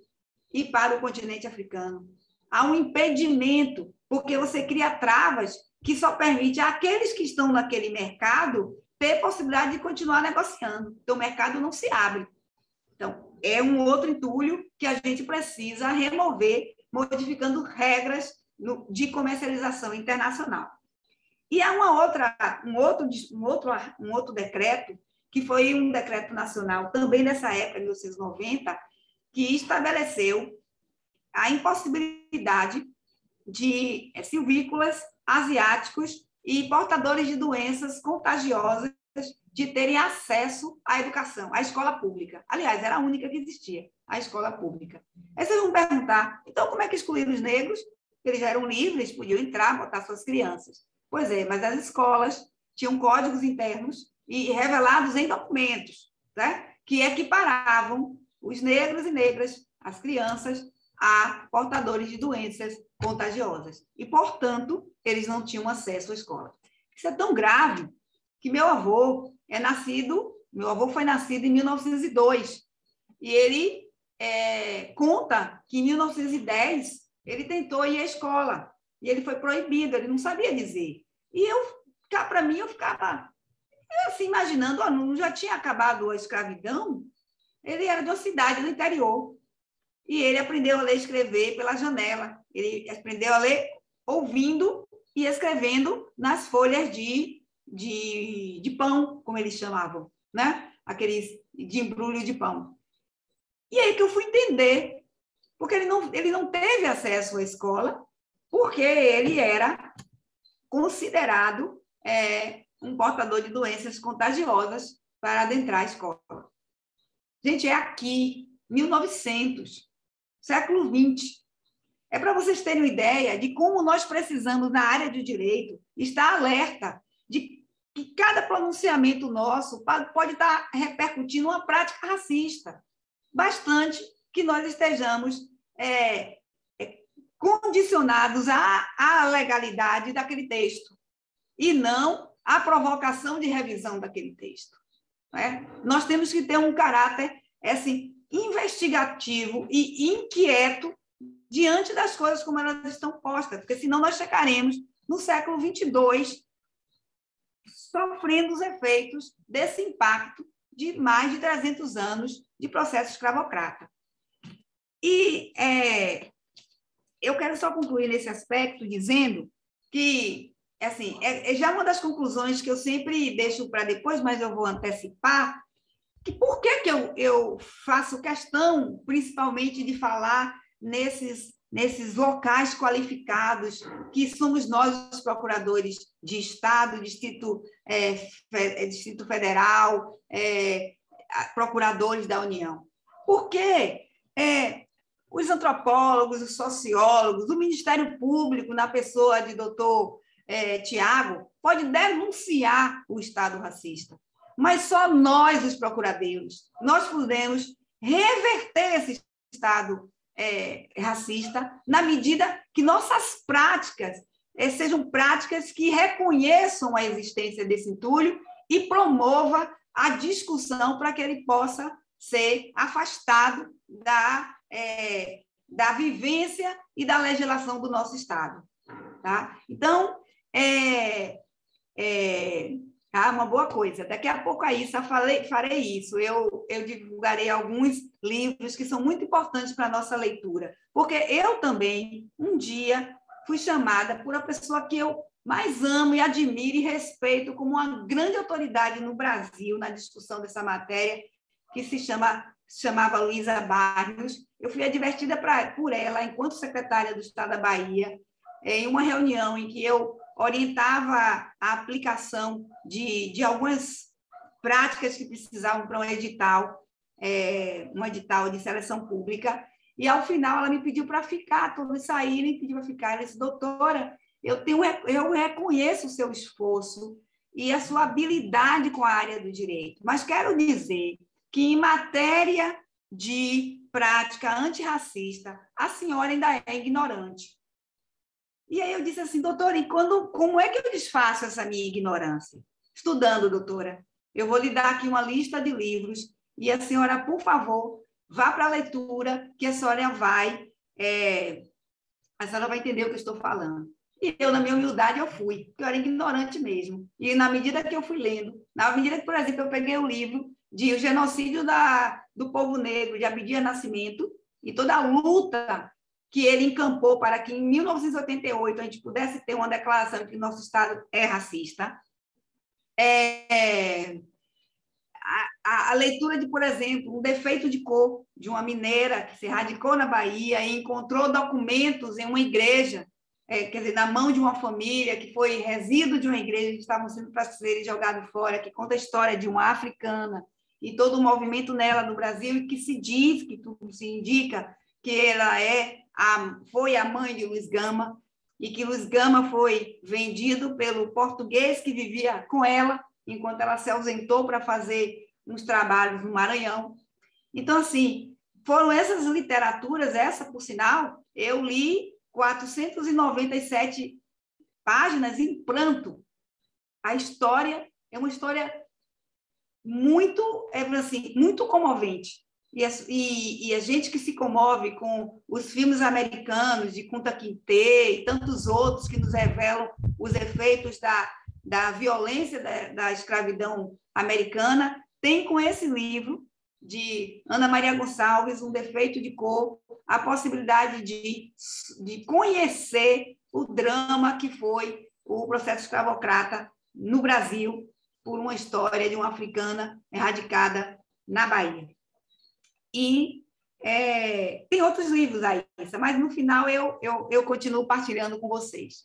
e para o continente africano. Há um impedimento, porque você cria travas que só permite àqueles que estão naquele mercado ter possibilidade de continuar negociando. Então, o mercado não se abre. Então, é um outro entulho que a gente precisa remover, modificando regras de comercialização internacional. E há um outro decreto, que foi um decreto nacional, também nessa época, 1990, que estabeleceu a impossibilidade de silvícolas asiáticos e portadores de doenças contagiosas de terem acesso à educação, à escola pública. Aliás, era a única que existia, a escola pública. Aí vocês vão perguntar, então como é que excluíram os negros? Eles já eram livres, podiam entrar, botar suas crianças. Pois é, mas as escolas tinham códigos internos e revelados em documentos, né, que equiparavam os negros e negras, as crianças, a portadores de doenças contagiosas. E, portanto, eles não tinham acesso à escola. Isso é tão grave que meu avô foi nascido em 1902, e ele conta que em 1910 ele tentou ir à escola, e ele foi proibido, ele não sabia dizer. E para mim, eu ficava assim, imaginando, não já tinha acabado a escravidão? Ele era de uma cidade do interior, e ele aprendeu a ler e escrever pela janela. Ele aprendeu a ler ouvindo e escrevendo nas folhas de pão, como eles chamavam, né? Aqueles de embrulho de pão. E aí que eu fui entender, porque ele não teve acesso à escola, porque ele era considerado um portador de doenças contagiosas para adentrar a escola. Gente, é aqui, 1900, século XX. É para vocês terem uma ideia de como nós precisamos, na área do direito, estar alerta de que cada pronunciamento nosso pode estar repercutindo uma prática racista. Bastante que nós estejamos condicionados à legalidade daquele texto e não à provocação de revisão daquele texto. Né? Nós temos que ter um caráter assim, investigativo e inquieto diante das coisas como elas estão postas, porque senão nós chegaremos no século 22 sofrendo os efeitos desse impacto de mais de 300 anos de processo escravocrata. E eu quero só concluir nesse aspecto dizendo que, assim, já uma das conclusões que eu sempre deixo para depois, mas eu vou antecipar, que por que eu faço questão, principalmente, de falar nesses locais qualificados, que somos nós, os procuradores de Estado, Distrito Federal, procuradores da União. Porque os antropólogos, os sociólogos, o Ministério Público, na pessoa de doutor Tiago, pode denunciar o Estado racista, mas só nós, os procuradores, nós podemos reverter esse Estado racista na medida que nossas práticas sejam práticas que reconheçam a existência desse entulho e promova a discussão para que ele possa ser afastado da vivência e da legislação do nosso Estado. Tá? Então, uma boa coisa. Daqui a pouco aí farei isso. Eu divulgarei alguns livros que são muito importantes para a nossa leitura, porque eu também, um dia, fui chamada por uma pessoa que eu mais amo e admiro e respeito como uma grande autoridade no Brasil na discussão dessa matéria, que se chamava Luísa Barrios. Eu fui advertida por ela, enquanto secretária do Estado da Bahia, em uma reunião em que eu orientava a aplicação de algumas práticas que precisavam para um edital de seleção pública, e, ao final, ela me pediu para ficar, todos saírem, pediu para ficar. Ela disse: doutora, eu reconheço o seu esforço e a sua habilidade com a área do direito, mas quero dizer que, em matéria de prática antirracista, a senhora ainda é ignorante. E aí eu disse assim: doutora, e como é que eu desfaço essa minha ignorância? Estudando, doutora. Eu vou lhe dar aqui uma lista de livros e a senhora, por favor, vá para a leitura, que a senhora vai entender o que eu estou falando. E eu, na minha humildade, eu fui, porque eu era ignorante mesmo. E, na medida que eu fui lendo, na medida que, por exemplo, eu peguei o livro de O Genocídio do povo negro de Abdias Nascimento e toda a luta que ele encampou para que, em 1988, a gente pudesse ter uma declaração de que nosso Estado é racista. A leitura de, por exemplo, um defeito de cor de uma mineira que se radicou na Bahia e encontrou documentos em uma igreja, quer dizer, na mão de uma família, que foi resíduo de uma igreja, que estavam sendo para serem jogados fora, que conta a história de uma africana e todo o movimento nela no Brasil, e que se diz, que tudo se indica, que ela foi a mãe de Luiz Gama, e que Luiz Gama foi vendido pelo português que vivia com ela, enquanto ela se ausentou para fazer uns trabalhos no Maranhão. Então, assim, foram essas literaturas, essa, por sinal, eu li 497 páginas em pranto. A história é uma história muito, assim, muito comovente. E a gente que se comove com os filmes americanos de Kunta Kinte e tantos outros que nos revelam os efeitos da violência da escravidão americana, tem com esse livro de Ana Maria Gonçalves, Um Defeito de Cor, a possibilidade de conhecer o drama que foi o processo escravocrata no Brasil, por uma história de uma africana erradicada na Bahia. E tem outros livros aí, mas no final eu continuo partilhando com vocês.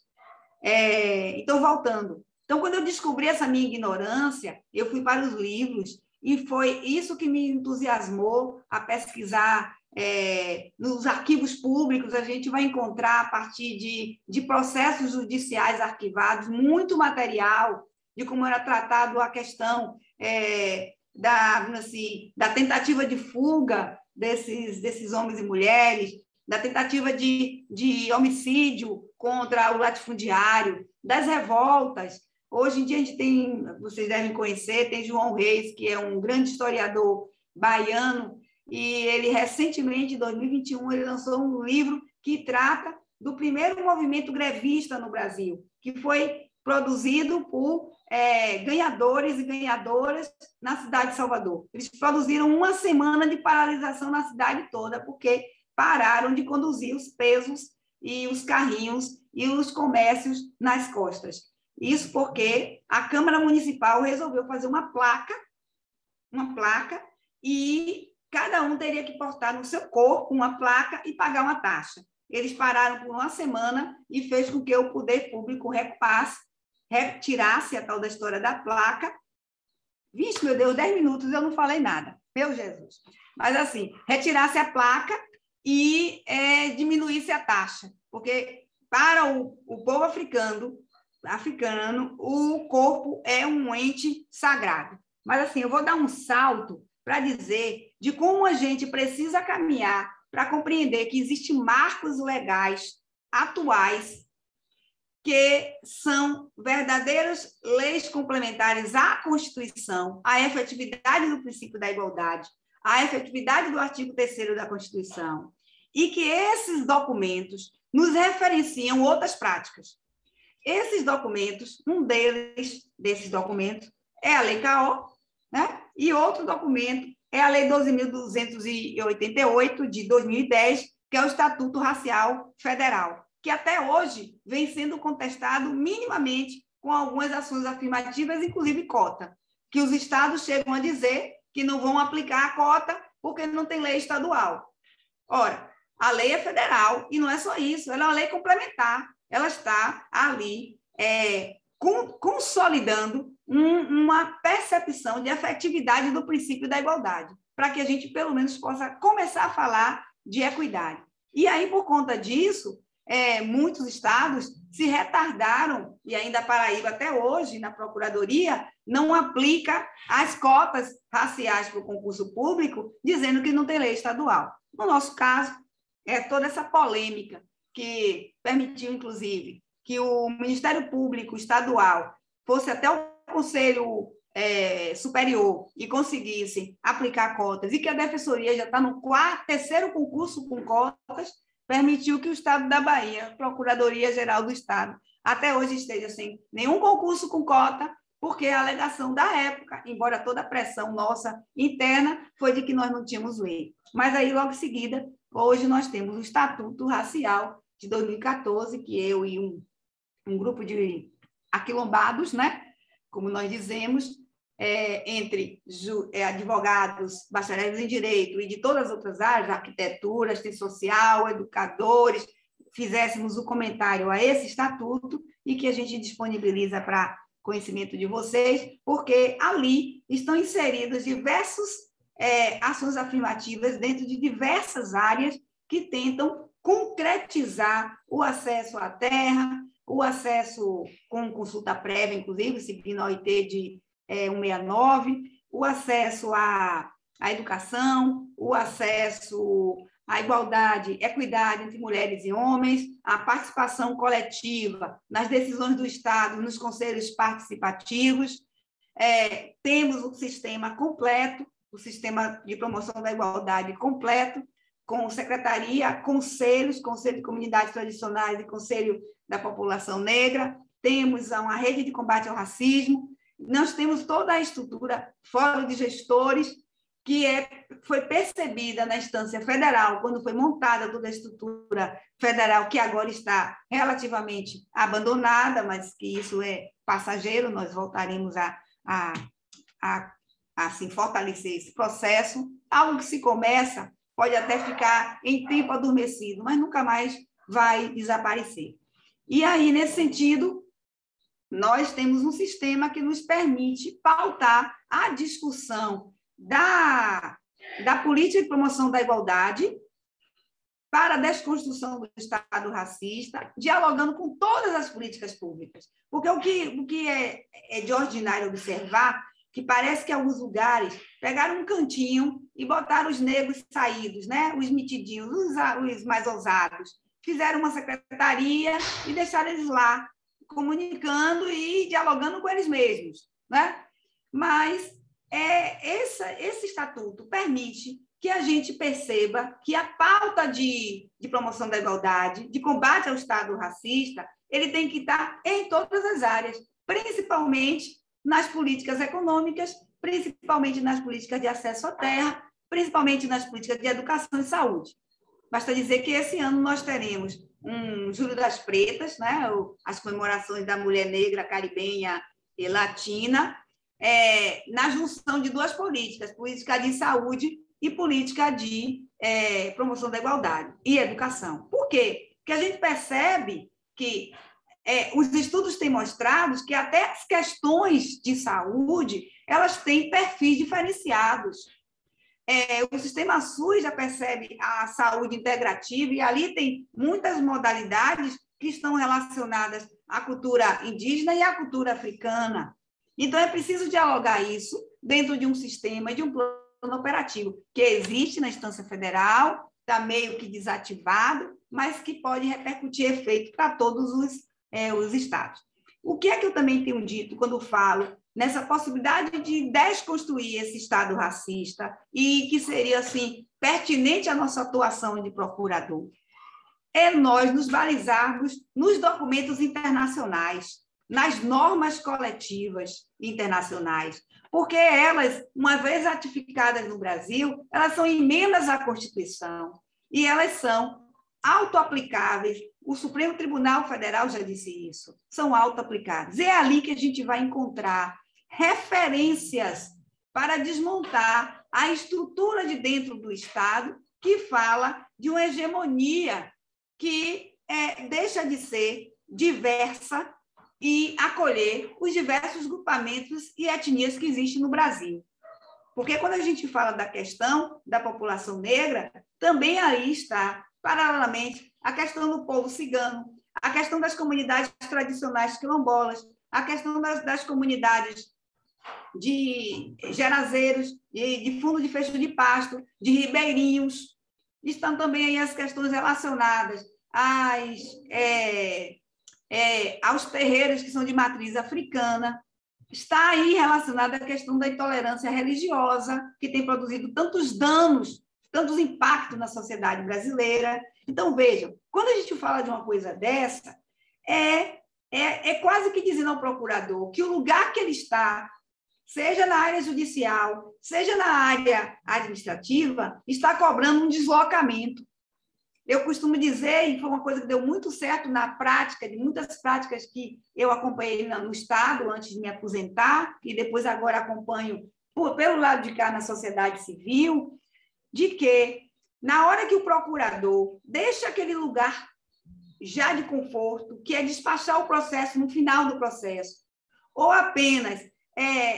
Então, voltando. Então, quando eu descobri essa minha ignorância, eu fui para os livros e foi isso que me entusiasmou a pesquisar. Nos arquivos públicos, a gente vai encontrar, a partir de processos judiciais arquivados, muito material de como era tratado a questão da tentativa de fuga desses homens e mulheres, da tentativa de homicídio contra o latifundiário, das revoltas. Hoje em dia, a gente tem, vocês devem conhecer, tem João Reis, que é um grande historiador baiano, e ele recentemente, em 2021, ele lançou um livro que trata do primeiro movimento grevista no Brasil, que foi produzido por ganhadores e ganhadoras na cidade de Salvador. Eles produziram uma semana de paralisação na cidade toda, porque pararam de conduzir os pesos e os carrinhos e os comércios nas costas. Isso porque a Câmara Municipal resolveu fazer uma placa, e cada um teria que portar no seu corpo uma placa e pagar uma taxa. Eles pararam por uma semana e fez com que o poder público retirasse a tal da história da placa. Vixe, meu Deus, 10 minutos eu não falei nada. Meu Jesus. Mas, assim, retirasse a placa e diminuísse a taxa. Porque, para o povo africano, o corpo é um ente sagrado. Mas, assim, eu vou dar um salto para dizer de como a gente precisa caminhar para compreender que existem marcos legais atuais que são verdadeiras leis complementares à Constituição, à efetividade do princípio da igualdade, à efetividade do artigo 3º da Constituição, e que esses documentos nos referenciam outras práticas. Esses documentos, desses documentos, é a Lei CAO, né? E outro documento é a Lei 12.288, de 2010, que é o Estatuto Racial Federal, que até hoje vem sendo contestado minimamente com algumas ações afirmativas, inclusive cota, que os estados chegam a dizer que não vão aplicar a cota porque não tem lei estadual. Ora, a lei é federal e não é só isso, ela é uma lei complementar, ela está ali consolidando uma percepção de efetividade do princípio da igualdade, para que a gente, pelo menos, possa começar a falar de equidade. E aí, por conta disso, muitos estados se retardaram, e ainda a Paraíba, até hoje, na Procuradoria, não aplica as cotas raciais para o concurso público, dizendo que não tem lei estadual. No nosso caso, toda essa polêmica que permitiu, inclusive, que o Ministério Público Estadual fosse até o Conselho Superior e conseguisse aplicar cotas, e que a Defensoria já está no terceiro concurso com cotas, permitiu que o Estado da Bahia, Procuradoria-Geral do Estado, até hoje esteja sem nenhum concurso com cota, porque a alegação da época, embora toda a pressão nossa interna, foi de que nós não tínhamos lei. Mas aí, logo em seguida, hoje nós temos o Estatuto Racial de 2014, que eu e um grupo de aquilombados, né, como nós dizemos, entre advogados, bacharéis em direito e de todas as outras áreas, arquitetura, assistência social, educadores, fizéssemos o comentário a esse estatuto e que a gente disponibiliza para conhecimento de vocês, porque ali estão inseridas diversas ações afirmativas dentro de diversas áreas que tentam concretizar o acesso à terra, o acesso com consulta prévia, inclusive, seguindo a OIT de 169, o acesso à educação, o acesso à igualdade, equidade entre mulheres e homens, a participação coletiva nas decisões do Estado, nos conselhos participativos. Temos o sistema completo, o sistema de promoção da igualdade completo, com secretaria, conselhos, Conselho de Comunidades Tradicionais e Conselho da População Negra, temos uma rede de combate ao racismo, nós temos toda a estrutura, fórum de gestores, que foi percebida na instância federal, quando foi montada toda a estrutura federal, que agora está relativamente abandonada, mas que isso é passageiro, nós voltaremos a assim, fortalecer esse processo. Algo que se começa pode até ficar em tempo adormecido, mas nunca mais vai desaparecer. E aí, nesse sentido, nós temos um sistema que nos permite pautar a discussão da política de promoção da igualdade para a desconstrução do Estado racista, dialogando com todas as políticas públicas. Porque o que é de ordinário observar que parece que alguns lugares pegaram um cantinho e botaram os negros saídos, né? Os metidinhos, os mais ousados. Fizeram uma secretaria e deixaram eles lá, comunicando e dialogando com eles mesmos, né? Mas esse estatuto permite que a gente perceba que a pauta de promoção da igualdade, de combate ao Estado racista, ele tem que estar em todas as áreas, principalmente nas políticas econômicas, principalmente nas políticas de acesso à terra, principalmente nas políticas de educação e saúde. Basta dizer que esse ano nós teremos um Julho das Pretas, né? As comemorações da mulher negra, caribenha e latina, na junção de duas políticas, política de saúde e política de promoção da igualdade e educação. Por quê? Porque a gente percebe que os estudos têm mostrado que até as questões de saúde elas têm perfis diferenciados. O sistema SUS já percebe a saúde integrativa e ali tem muitas modalidades que estão relacionadas à cultura indígena e à cultura africana. Então, é preciso dialogar isso dentro de um sistema, de um plano operativo, que existe na instância federal, está meio que desativado, mas que pode repercutir efeito para todos os estados. O que é que eu também tenho dito quando falo nessa possibilidade de desconstruir esse Estado racista e que seria, assim, pertinente à nossa atuação de procurador? É nós nos balizarmos nos documentos internacionais, nas normas coletivas internacionais, porque elas, uma vez ratificadas no Brasil, elas são emendas à Constituição e elas são autoaplicáveis. O Supremo Tribunal Federal já disse isso, são autoaplicáveis. É ali que a gente vai encontrar referências para desmontar a estrutura de dentro do Estado que fala de uma hegemonia que deixa de ser diversa e acolher os diversos grupamentos e etnias que existem no Brasil. Porque quando a gente fala da questão da população negra, também aí está, paralelamente, a questão do povo cigano, a questão das comunidades tradicionais quilombolas, a questão das comunidades de gerazeiros, de fundo de fecho de pasto, de ribeirinhos. Estão também aí as questões relacionadas aos terreiros que são de matriz africana. Está aí relacionada a questão da intolerância religiosa, que tem produzido tantos danos, tantos impactos na sociedade brasileira. Então, vejam, quando a gente fala de uma coisa dessa, é quase que dizendo ao procurador que o lugar que ele está, seja na área judicial, seja na área administrativa, está cobrando um deslocamento. Eu costumo dizer, e foi uma coisa que deu muito certo na prática, de muitas práticas que eu acompanhei no Estado antes de me aposentar, e depois agora acompanho pelo lado de cá na sociedade civil, de que, na hora que o procurador deixa aquele lugar já de conforto, que é despachar o processo no final do processo, ou apenas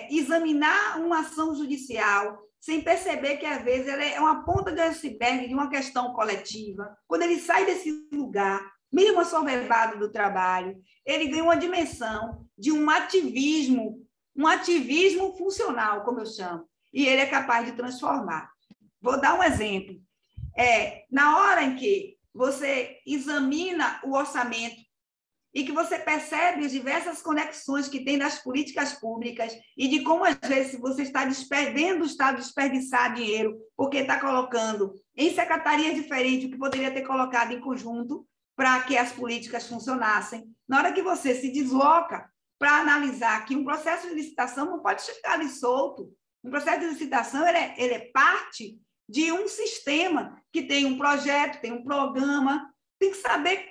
examinar uma ação judicial, sem perceber que, às vezes, ela é uma ponta de iceberg de uma questão coletiva. Quando ele sai desse lugar, mesmo assoberbado do trabalho, ele ganha uma dimensão de um ativismo funcional, como eu chamo, e ele é capaz de transformar. Vou dar um exemplo. Na hora em que você examina o orçamento e que você percebe as diversas conexões que tem das políticas públicas e de como, às vezes, você está vendo o Estado desperdiçar dinheiro porque está colocando em secretarias diferentes o que poderia ter colocado em conjunto para que as políticas funcionassem. Na hora que você se desloca para analisar que um processo de licitação não pode ficar ali solto. Um processo de licitação ele é parte de um sistema que tem um projeto, tem um programa, tem que saber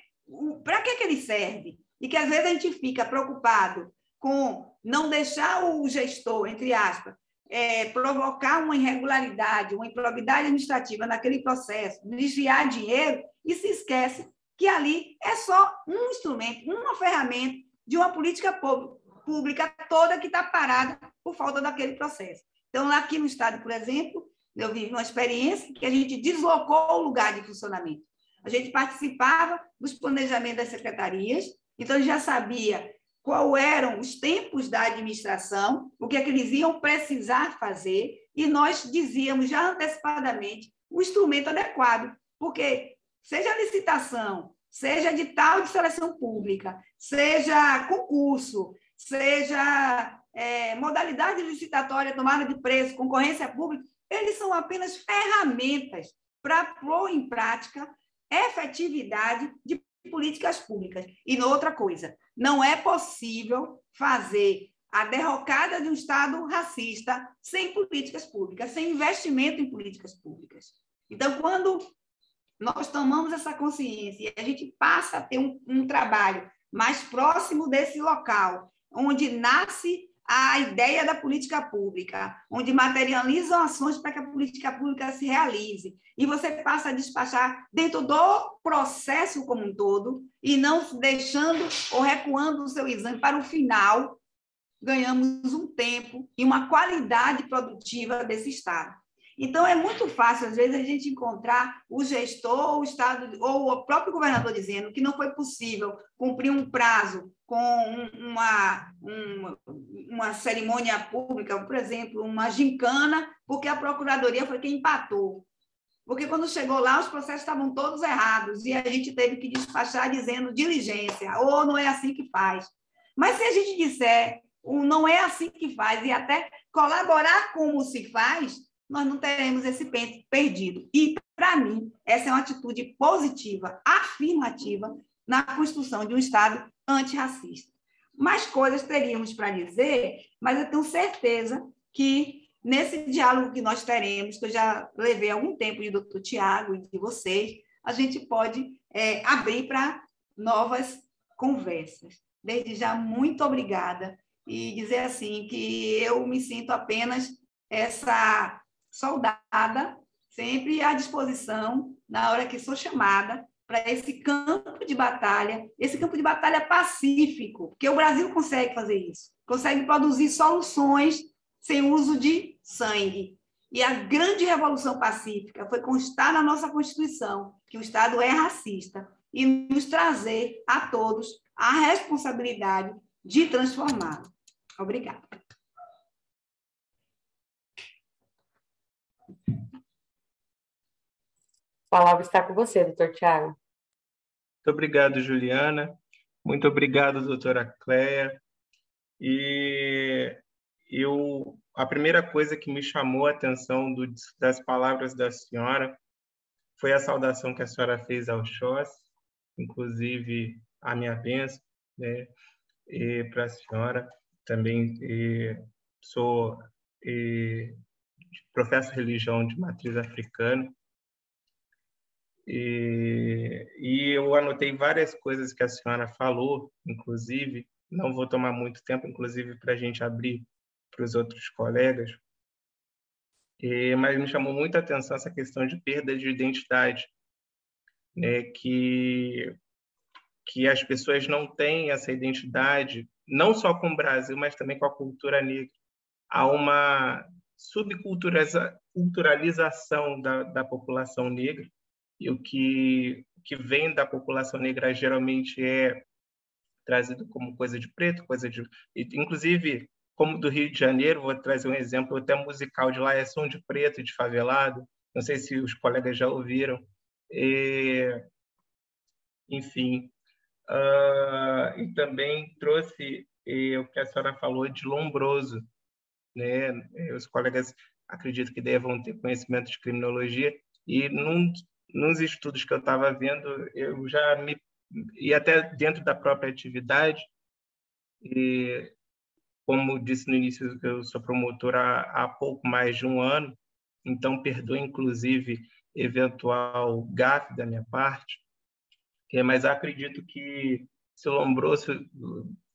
para que ele serve. E que, às vezes, a gente fica preocupado com não deixar o gestor, entre aspas, provocar uma irregularidade, uma improbidade administrativa naquele processo, desviar dinheiro, e se esquece que ali é só um instrumento, uma ferramenta de uma política pública toda que está parada por falta daquele processo. Então, aqui no Estado, por exemplo, eu vivi uma experiência que a gente deslocou o lugar de funcionamento. A gente participava dos planejamentos das secretarias, então já sabia quais eram os tempos da administração, o que é que eles iam precisar fazer, e nós dizíamos já antecipadamente o instrumento adequado, porque seja licitação, seja edital de seleção pública, seja concurso, seja modalidade licitatória, tomada de preço, concorrência pública, eles são apenas ferramentas para pôr em prática efetividade de políticas públicas. E outra coisa, não é possível fazer a derrocada de um Estado racista sem políticas públicas, sem investimento em políticas públicas. Então, quando nós tomamos essa consciência e a gente passa a ter um trabalho mais próximo desse local, onde nasce a ideia da política pública, onde materializam ações para que a política pública se realize, e você passa a despachar dentro do processo como um todo, e não deixando ou recuando o seu exame para o final, ganhamos um tempo e uma qualidade produtiva desse Estado. Então, é muito fácil, às vezes, a gente encontrar o gestor, o Estado, ou o próprio governador dizendo que não foi possível cumprir um prazo com uma cerimônia pública, por exemplo, uma gincana, porque a Procuradoria foi quem empatou. Porque quando chegou lá, os processos estavam todos errados e a gente teve que despachar dizendo diligência, ou não é assim que faz. Mas se a gente disser não é assim que faz e até colaborar como se faz, nós não teremos esse tempo perdido. E, para mim, essa é uma atitude positiva, afirmativa, na construção de um Estado antirracista. Mais coisas teríamos para dizer, mas eu tenho certeza que, nesse diálogo que nós teremos, que eu já levei algum tempo de doutor Tiago e de vocês, a gente pode abrir para novas conversas. Desde já, muito obrigada. E dizer assim que eu me sinto apenas essa soldada, sempre à disposição, na hora que sou chamada, para esse campo de batalha pacífico, porque o Brasil consegue fazer isso, consegue produzir soluções sem uso de sangue. E a grande revolução pacífica foi constar na nossa Constituição que o Estado é racista e nos trazer a todos a responsabilidade de transformá-lo. Obrigada. A palavra está com você, doutor Tiago. Muito obrigado, Juliana. Muito obrigado, doutora Cléia. E a primeira coisa que me chamou a atenção das palavras da senhora foi a saudação que a senhora fez ao Oxóssi, inclusive a minha bênção, né? para a senhora. Também sou professo religião de matriz africana. E eu anotei várias coisas que a senhora falou, inclusive, não vou tomar muito tempo, inclusive, para a gente abrir para os outros colegas, mas me chamou muita atenção essa questão de perda de identidade, né, que as pessoas não têm essa identidade, não só com o Brasil, mas também com a cultura negra. Há uma subculturalização da população negra, e o que vem da população negra geralmente é trazido como coisa de preto, inclusive, como do Rio de Janeiro, vou trazer um exemplo, até musical de lá é Som de Preto, de Favelado, não sei se os colegas já ouviram. Enfim, e também trouxe o que a senhora falou de Lombroso, né? Os colegas acredito que devam ter conhecimento de criminologia, e nos estudos que eu estava vendo, eu já e até dentro da própria atividade, e como disse no início, eu sou promotora há pouco mais de um ano, então perdoe inclusive eventual gafe da minha parte, mas acredito que se o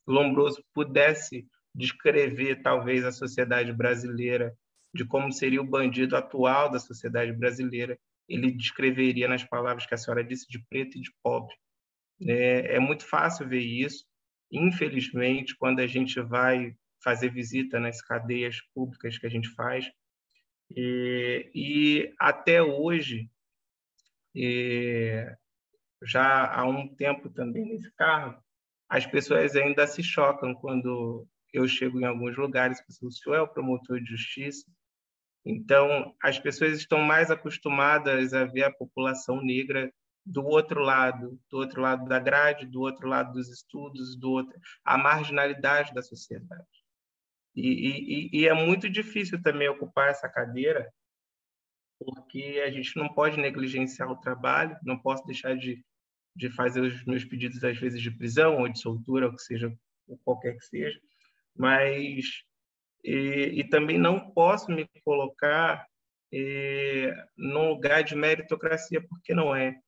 Lombroso pudesse descrever talvez a sociedade brasileira, de como seria o bandido atual da sociedade brasileira, ele descreveria nas palavras que a senhora disse, de preto e de pobre. É muito fácil ver isso. Infelizmente, quando a gente vai fazer visita nas cadeias públicas que a gente faz, e até hoje, já há um tempo também nesse cargo, as pessoas ainda se chocam quando eu chego em alguns lugares, porque o senhor é o promotor de justiça. Então, as pessoas estão mais acostumadas a ver a população negra do outro lado da grade, do outro lado dos estudos, a marginalidade da sociedade. E é muito difícil também ocupar essa cadeira, porque a gente não pode negligenciar o trabalho, não posso deixar de fazer os meus pedidos, às vezes, de prisão ou de soltura, ou que seja, ou qualquer que seja, mas e também não posso me colocar num lugar de meritocracia, porque não é.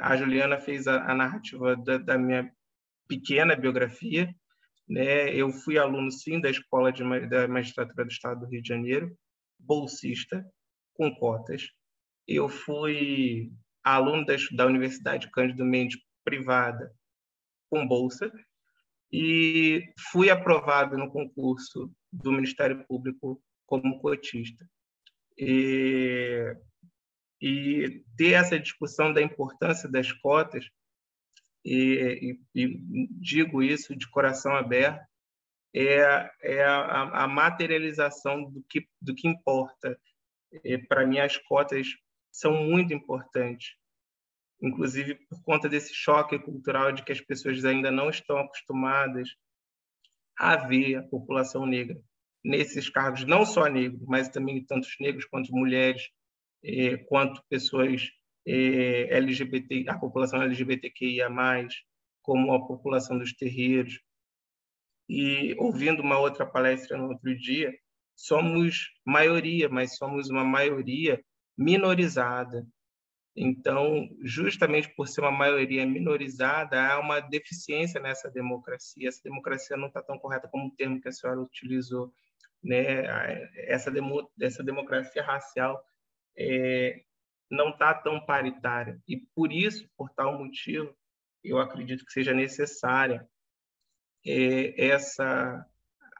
A Juliana fez a narrativa da minha pequena biografia, né? Eu fui aluno, sim, da Escola da Magistratura do Estado do Rio de Janeiro, bolsista, com cotas. Eu fui aluno da Universidade Cândido Mendes, privada, com bolsa, e fui aprovado no concurso do Ministério Público como cotista. E ter essa discussão da importância das cotas, e digo isso de coração aberto, é a materialização do que importa. Para mim, as cotas são muito importantes, inclusive por conta desse choque cultural de que as pessoas ainda não estão acostumadas a ver a população negra nesses cargos, não só negros, mas também tantos negros quanto mulheres, quanto pessoas LGBT, a população LGBTQIA+, como a população dos terreiros. E ouvindo uma outra palestra no outro dia, somos maioria, mas somos uma maioria minorizada. Então, justamente por ser uma maioria minorizada, há uma deficiência nessa democracia. Essa democracia não está tão correta como o termo que a senhora utilizou, né? Essa democracia racial não está tão paritária. E por isso, por tal motivo, eu acredito que seja necessária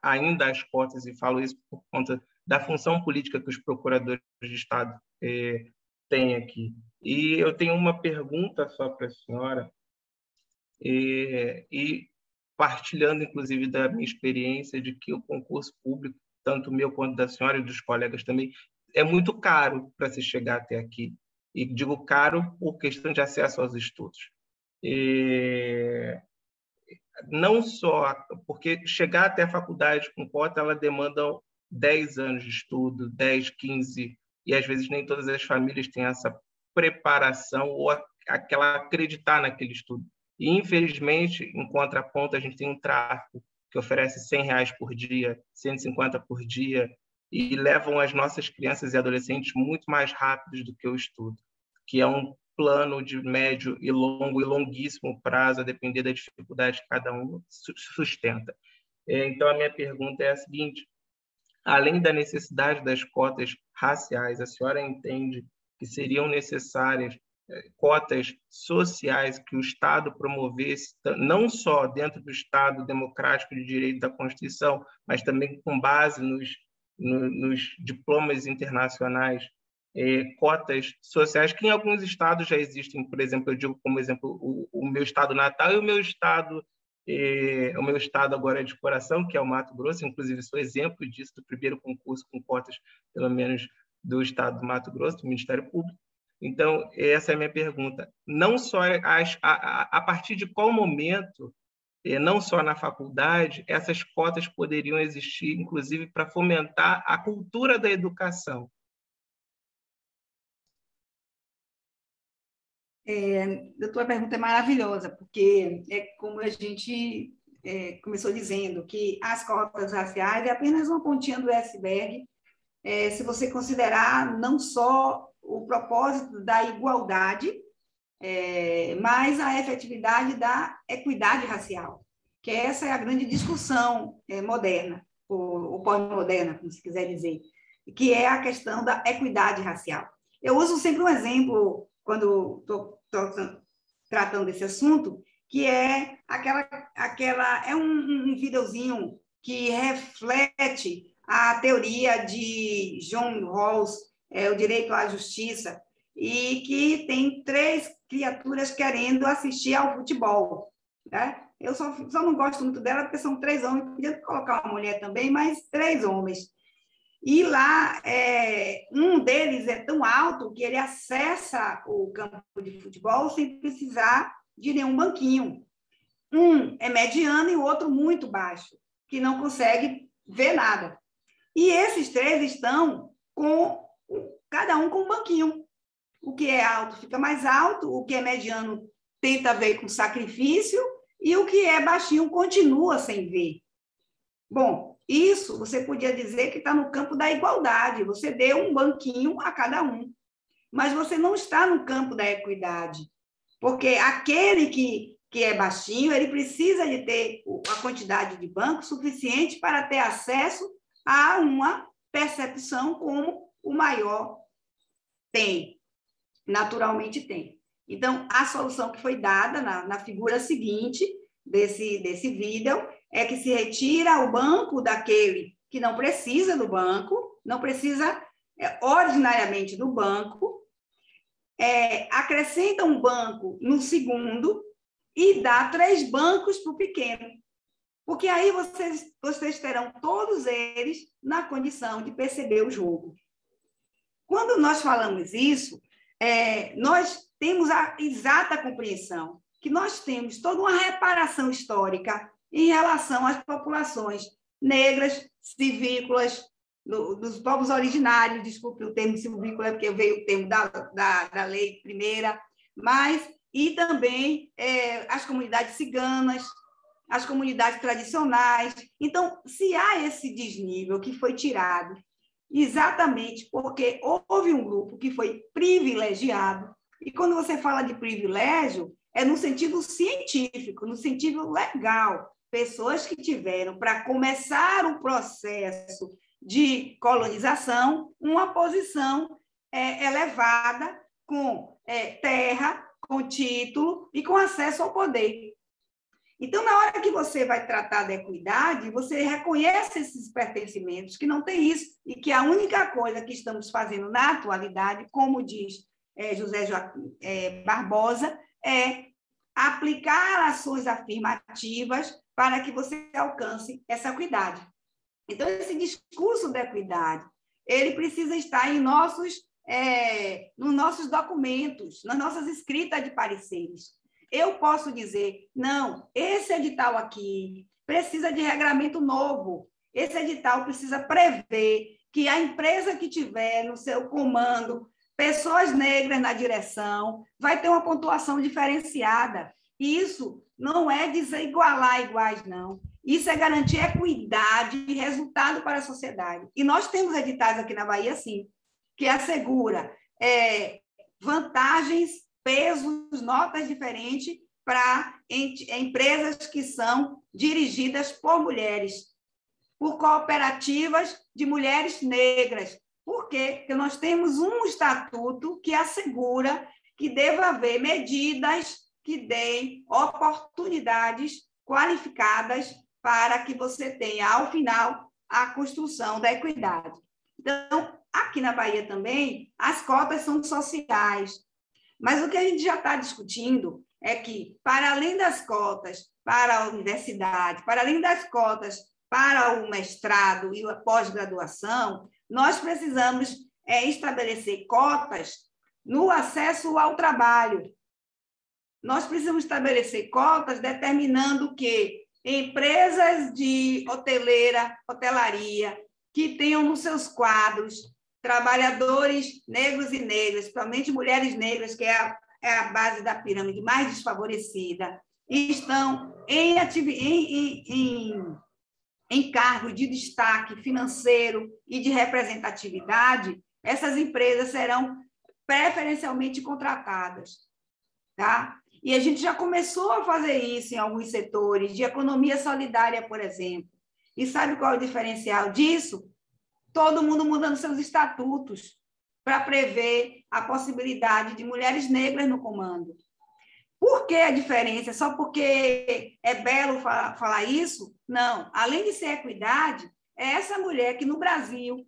ainda as cotas, e falo isso por conta da função política que os procuradores de Estado têm aqui. E eu tenho uma pergunta só para a senhora, e partilhando, inclusive, da minha experiência de que o concurso público, tanto meu quanto da senhora e dos colegas também, é muito caro para se chegar até aqui. E digo caro por questão de acesso aos estudos. Não só porque chegar até a faculdade com cota, ela demanda 10 anos de estudo, 10, 15, e às vezes nem todas as famílias têm essa preparação ou aquela acreditar naquele estudo. E, infelizmente, em contraponto, a gente tem um tráfico que oferece R$ 100 por dia, 150 por dia, e levam as nossas crianças e adolescentes muito mais rápidos do que o estudo, que é um plano de médio e longo e longuíssimo prazo, a depender da dificuldade que cada um sustenta. Então, a minha pergunta é a seguinte: além da necessidade das cotas raciais, a senhora entende que seriam necessárias cotas sociais que o Estado promovesse, não só dentro do Estado democrático de direito da Constituição, mas também com base nos diplomas internacionais, cotas sociais que em alguns estados já existem? Por exemplo, eu digo como exemplo o meu estado natal e o meu estado agora de coração, que é o Mato Grosso. Inclusive sou exemplo disso, do primeiro concurso com cotas, pelo menos do estado do Mato Grosso, do Ministério Público. Então, essa é a minha pergunta. Não só a partir de qual momento, não só na faculdade, essas cotas poderiam existir, inclusive para fomentar a cultura da educação? A tua pergunta é maravilhosa, porque é como a gente começou dizendo, que as cotas raciais é apenas uma pontinha do iceberg, se você considerar não só o propósito da igualdade, mas a efetividade da equidade racial, que essa é a grande discussão moderna, ou pós-moderna, como se quiser dizer, que é a questão da equidade racial. Eu uso sempre um exemplo quando estou tratando desse assunto, que é um videozinho que reflete a teoria de John Rawls, o direito à justiça, e que tem 3 criaturas querendo assistir ao futebol, né? Eu só não gosto muito dela porque são 3 homens, podia colocar uma mulher também, mas 3 homens. E lá, um deles é tão alto que ele acessa o campo de futebol sem precisar de nenhum banquinho. Um é mediano e o outro muito baixo, que não consegue ver nada. E esses 3 estão cada um com um banquinho. O que é alto fica mais alto, o que é mediano tenta ver com sacrifício, e o que é baixinho continua sem ver. Bom, isso você podia dizer que está no campo da igualdade, você deu um banquinho a cada um, mas você não está no campo da equidade, porque aquele que é baixinho, ele precisa de ter a quantidade de banco suficiente para ter acesso a uma percepção como o maior tem, naturalmente tem. Então, a solução que foi dada na figura seguinte desse vídeo é que se retira o banco daquele que não precisa do banco, não precisa ordinariamente do banco, acrescenta um banco no segundo e dá 3 bancos para o pequeno. Porque aí vocês terão todos eles na condição de perceber o jogo. Quando nós falamos isso, nós temos a exata compreensão que nós temos toda uma reparação histórica em relação às populações negras, silvícolas, dos povos originários, desculpe o termo silvícola, porque veio o termo da lei primeira, e também as comunidades ciganas, as comunidades tradicionais. Então, se há esse desnível que foi tirado, exatamente porque houve um grupo que foi privilegiado, e quando você fala de privilégio, é no sentido científico, no sentido legal, pessoas que tiveram, para começar o processo de colonização, uma posição elevada, com terra, com título e com acesso ao poder. Então, na hora que você vai tratar da equidade, você reconhece esses pertencimentos, que não tem isso, e que a única coisa que estamos fazendo na atualidade, como diz José Barbosa, é aplicar ações afirmativas para que você alcance essa equidade. Então, esse discurso da equidade, ele precisa estar nos nossos documentos, nas nossas escritas de pareceres. Eu posso dizer, não, esse edital aqui precisa de regramento novo, esse edital precisa prever que a empresa que tiver no seu comando pessoas negras na direção vai ter uma pontuação diferenciada. Isso não é desigualar iguais, não. Isso é garantir equidade e resultado para a sociedade. E nós temos editais aqui na Bahia, sim, que assegura vantagens, pesos, notas diferentes para empresas que são dirigidas por mulheres, por cooperativas de mulheres negras. Por quê? Porque nós temos um estatuto que assegura que deva haver medidas que deem oportunidades qualificadas para que você tenha, ao final, a construção da equidade. Então, aqui na Bahia também, as cotas são sociais, mas o que a gente já está discutindo é que, para além das cotas para a universidade, para além das cotas para o mestrado e a pós-graduação, nós precisamos estabelecer cotas no acesso ao trabalho. Nós precisamos estabelecer cotas determinando que empresas de hotelaria, que tenham nos seus quadros trabalhadores negros e negras, principalmente mulheres negras, que é a base da pirâmide mais desfavorecida, estão em cargo de destaque financeiro e de representatividade, essas empresas serão preferencialmente contratadas, tá? E a gente já começou a fazer isso em alguns setores, de economia solidária, por exemplo. E sabe qual é o diferencial disso? Todo mundo mudando seus estatutos para prever a possibilidade de mulheres negras no comando. Por que a diferença? Só porque é belo falar isso? Não. Além de ser equidade, é essa mulher que no Brasil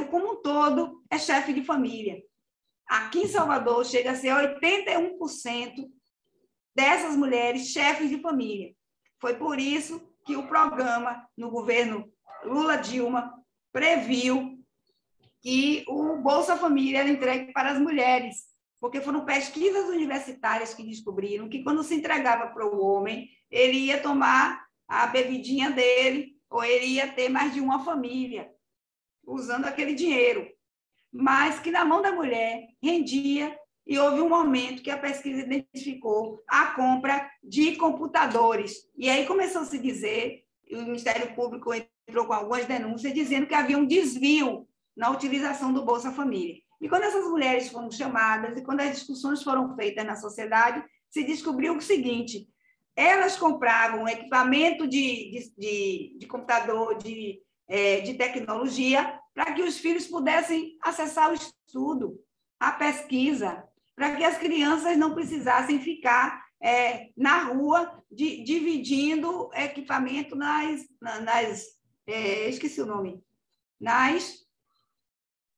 como um todo, é chefe de família. Aqui em Salvador, chega a ser 81% dessas mulheres chefes de família. Foi por isso que o programa, no governo Lula-Dilma, previu que o Bolsa Família era entregue para as mulheres, porque foram pesquisas universitárias que descobriram que, quando se entregava para o homem, ele ia tomar a bebidinha dele, ou ele ia ter mais de uma família, usando aquele dinheiro. Mas que, na mão da mulher, rendia, e houve um momento que a pesquisa identificou a compra de computadores. E aí começou a se dizer, e o Ministério Público entrou com algumas denúncias, dizendo que havia um desvio na utilização do Bolsa Família. E quando essas mulheres foram chamadas, e quando as discussões foram feitas na sociedade, se descobriu o seguinte: elas compravam equipamento de computador, de tecnologia, para que os filhos pudessem acessar o estudo, a pesquisa, para que as crianças não precisassem ficar na rua dividindo equipamento esqueci o nome, nas...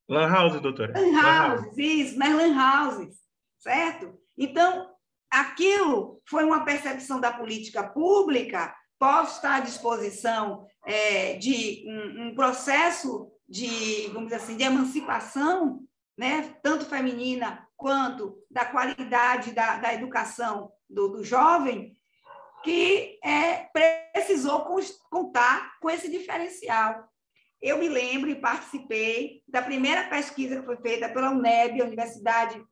Lan house, doutora. Lan houses, isso, nas lan houses, certo? Então, aquilo foi uma percepção da política pública, posso estar à disposição de um processo de, vamos dizer assim, de emancipação, né, tanto feminina quanto da qualidade da educação do jovem, que precisou contar com esse diferencial. Eu me lembro e participei da primeira pesquisa que foi feita pela UNEB, a Universidade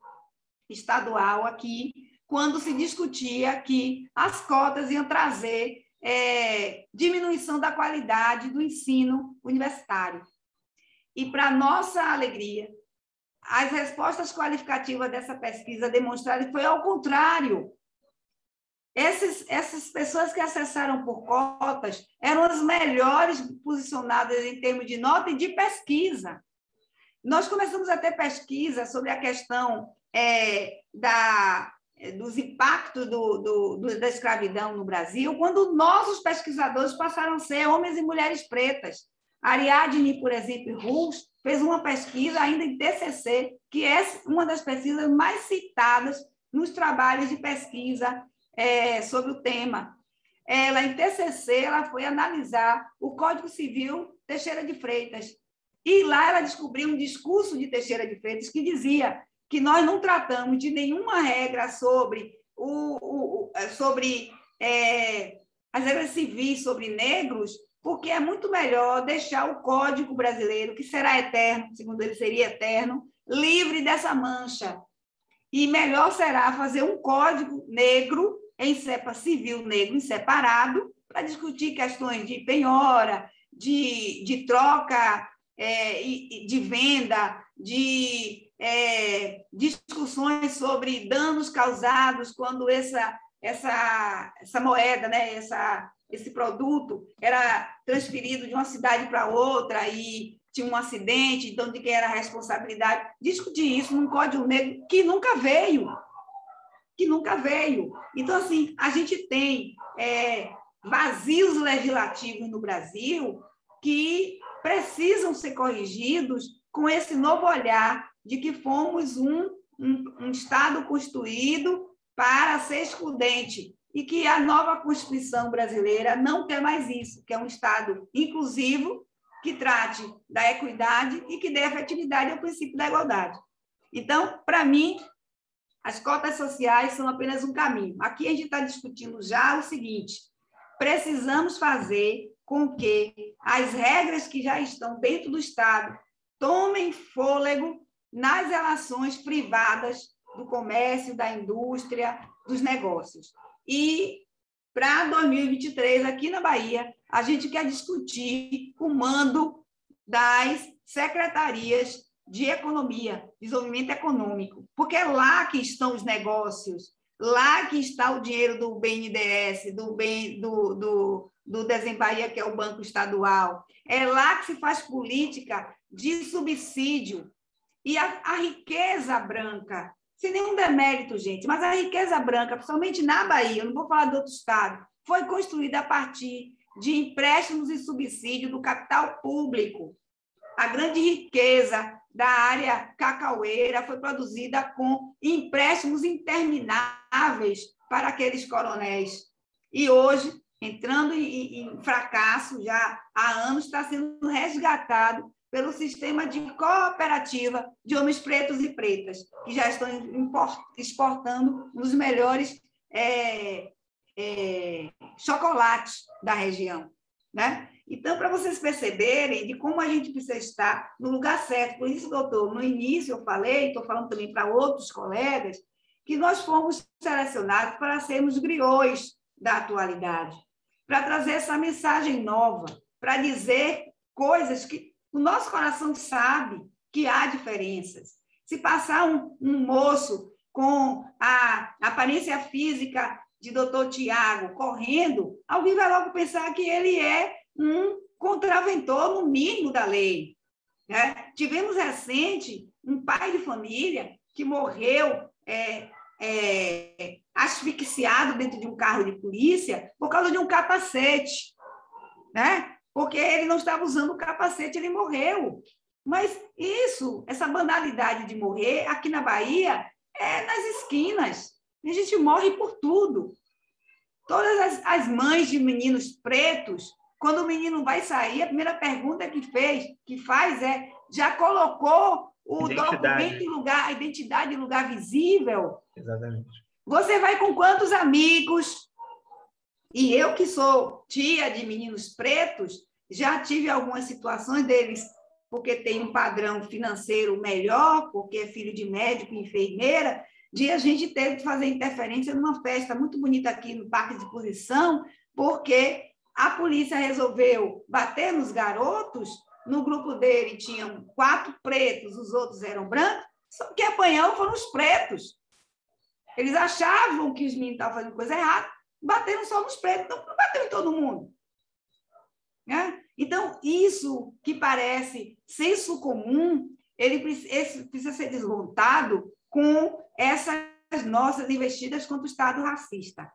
Estadual aqui, quando se discutia que as cotas iam trazer diminuição da qualidade do ensino universitário. E, para nossa alegria, as respostas qualificativas dessa pesquisa demonstraram que foi ao contrário. Essas pessoas que acessaram por cotas eram as melhores posicionadas em termos de nota e de pesquisa. Nós começamos a ter pesquisa sobre a questão dos impactos da escravidão no Brasil, quando nossos pesquisadores passaram a ser homens e mulheres pretas. Ariadne, por exemplo, Rus, fez uma pesquisa ainda em TCC, que é uma das pesquisas mais citadas nos trabalhos de pesquisa sobre o tema. Ela, em TCC, ela foi analisar o Código Civil Teixeira de Freitas. E lá ela descobriu um discurso de Teixeira de Freitas que dizia que nós não tratamos de nenhuma regra sobre as regras civis sobre negros, porque é muito melhor deixar o Código brasileiro, que será eterno, segundo ele seria eterno, livre dessa mancha. E melhor será fazer um código negro em CEPA civil negro em separado, para discutir questões de penhora, de troca, de venda, de discussões sobre danos causados quando essa moeda, né, esse produto era transferido de uma cidade para outra e tinha um acidente, então de quem era a responsabilidade. Discutir isso num Código Negro que nunca veio. Então, assim, a gente tem vazios legislativos no Brasil que precisam ser corrigidos com esse novo olhar de que fomos um Estado constituído para ser excludente e que a nova Constituição brasileira não quer mais isso, que é um Estado inclusivo, que trate da equidade e que dê efetividade ao princípio da igualdade. Então, para mim, as cotas sociais são apenas um caminho. Aqui a gente está discutindo já o seguinte: precisamos fazer com que as regras que já estão dentro do Estado tomem fôlego nas relações privadas do comércio, da indústria, dos negócios. E, para 2023, aqui na Bahia, a gente quer discutir o mando das secretarias de economia, desenvolvimento econômico, porque é lá que estão os negócios, lá que está o dinheiro do BNDES, do Desembahia, que é o Banco Estadual, é lá que se faz política de subsídio. E a riqueza branca, sem nenhum demérito, gente, mas a riqueza branca, principalmente na Bahia, eu não vou falar de outro estado, foi construída a partir de empréstimos e subsídio do capital público. A grande riqueza da área cacaueira foi produzida com empréstimos intermináveis para aqueles coronéis. E hoje, entrando em fracasso, já há anos, está sendo resgatado pelo sistema de cooperativa de homens pretos e pretas, que já estão exportando os melhores chocolates da região, né? Então, para vocês perceberem de como a gente precisa estar no lugar certo, por isso, doutor, no início eu falei, estou falando também para outros colegas, que nós fomos selecionados para sermos griots da atualidade, para trazer essa mensagem nova, para dizer coisas que o nosso coração sabe que há diferenças. Se passar um moço com a aparência física de doutor Tiago correndo, alguém vai logo pensar que ele é um contraventor, no mínimo, da lei, né? Tivemos recente um pai de família que morreu asfixiado dentro de um carro de polícia por causa de um capacete, né? Porque ele não estava usando o capacete, ele morreu. Mas essa banalidade de morrer, aqui na Bahia, é nas esquinas. A gente morre por tudo. Todas as mães de meninos pretos, quando o menino vai sair, a primeira pergunta que faz é: já colocou o documento em lugar, a identidade em lugar visível? Exatamente. Você vai com quantos amigos? E eu, que sou tia de meninos pretos, já tive algumas situações deles, porque tem um padrão financeiro melhor, porque é filho de médico e enfermeira, de a gente ter que fazer interferência numa festa muito bonita aqui no Parque de Exposição, porque a polícia resolveu bater nos garotos. No grupo dele tinham 4 pretos, os outros eram brancos, só que apanhou foram os pretos. Eles achavam que os meninos estavam fazendo coisa errada, bateram só nos pretos, não bateram em todo mundo. Né? Então, isso que parece senso comum, ele precisa ser desmontado com essas nossas investidas contra o Estado racista.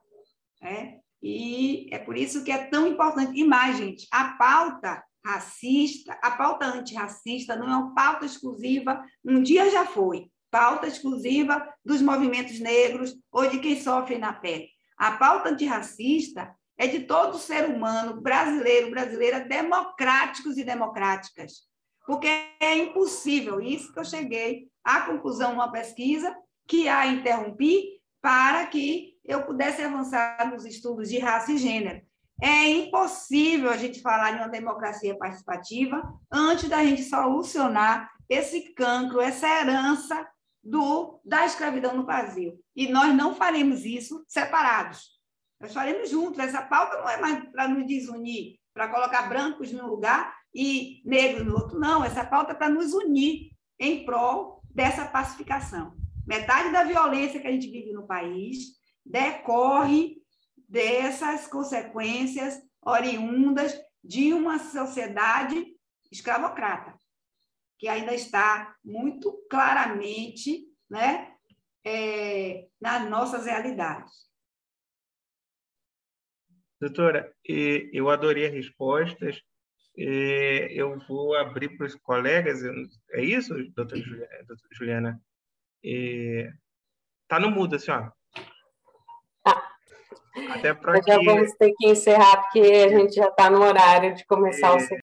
Né? E é por isso que é tão importante. E mais, gente, a pauta racista, a pauta antirracista não é uma pauta exclusiva, um dia já foi, pauta exclusiva dos movimentos negros ou de quem sofre na pele. A pauta antirracista é de todo ser humano, brasileiro, brasileira, democráticos e democráticas. Porque é impossível, isso que eu cheguei à conclusão numa pesquisa, que a interrompi para que eu pudesse avançar nos estudos de raça e gênero. É impossível a gente falar de uma democracia participativa antes da gente solucionar esse cancro, essa herança da escravidão no Brasil. E nós não faremos isso separados. Nós faremos juntos. Essa pauta não é mais para nos desunir, para colocar brancos num lugar e negros no outro. Não, essa pauta é para nos unir em prol dessa pacificação. Metade da violência que a gente vive no país decorre dessas consequências oriundas de uma sociedade escravocrata, que ainda está muito claramente, né, nas nossas realidades. Doutora, eu adorei as respostas. Eu vou abrir para os colegas. É isso, doutora Juliana? Está no mudo, senhora. Até para já vamos ter que encerrar, porque a gente já está no horário de começar o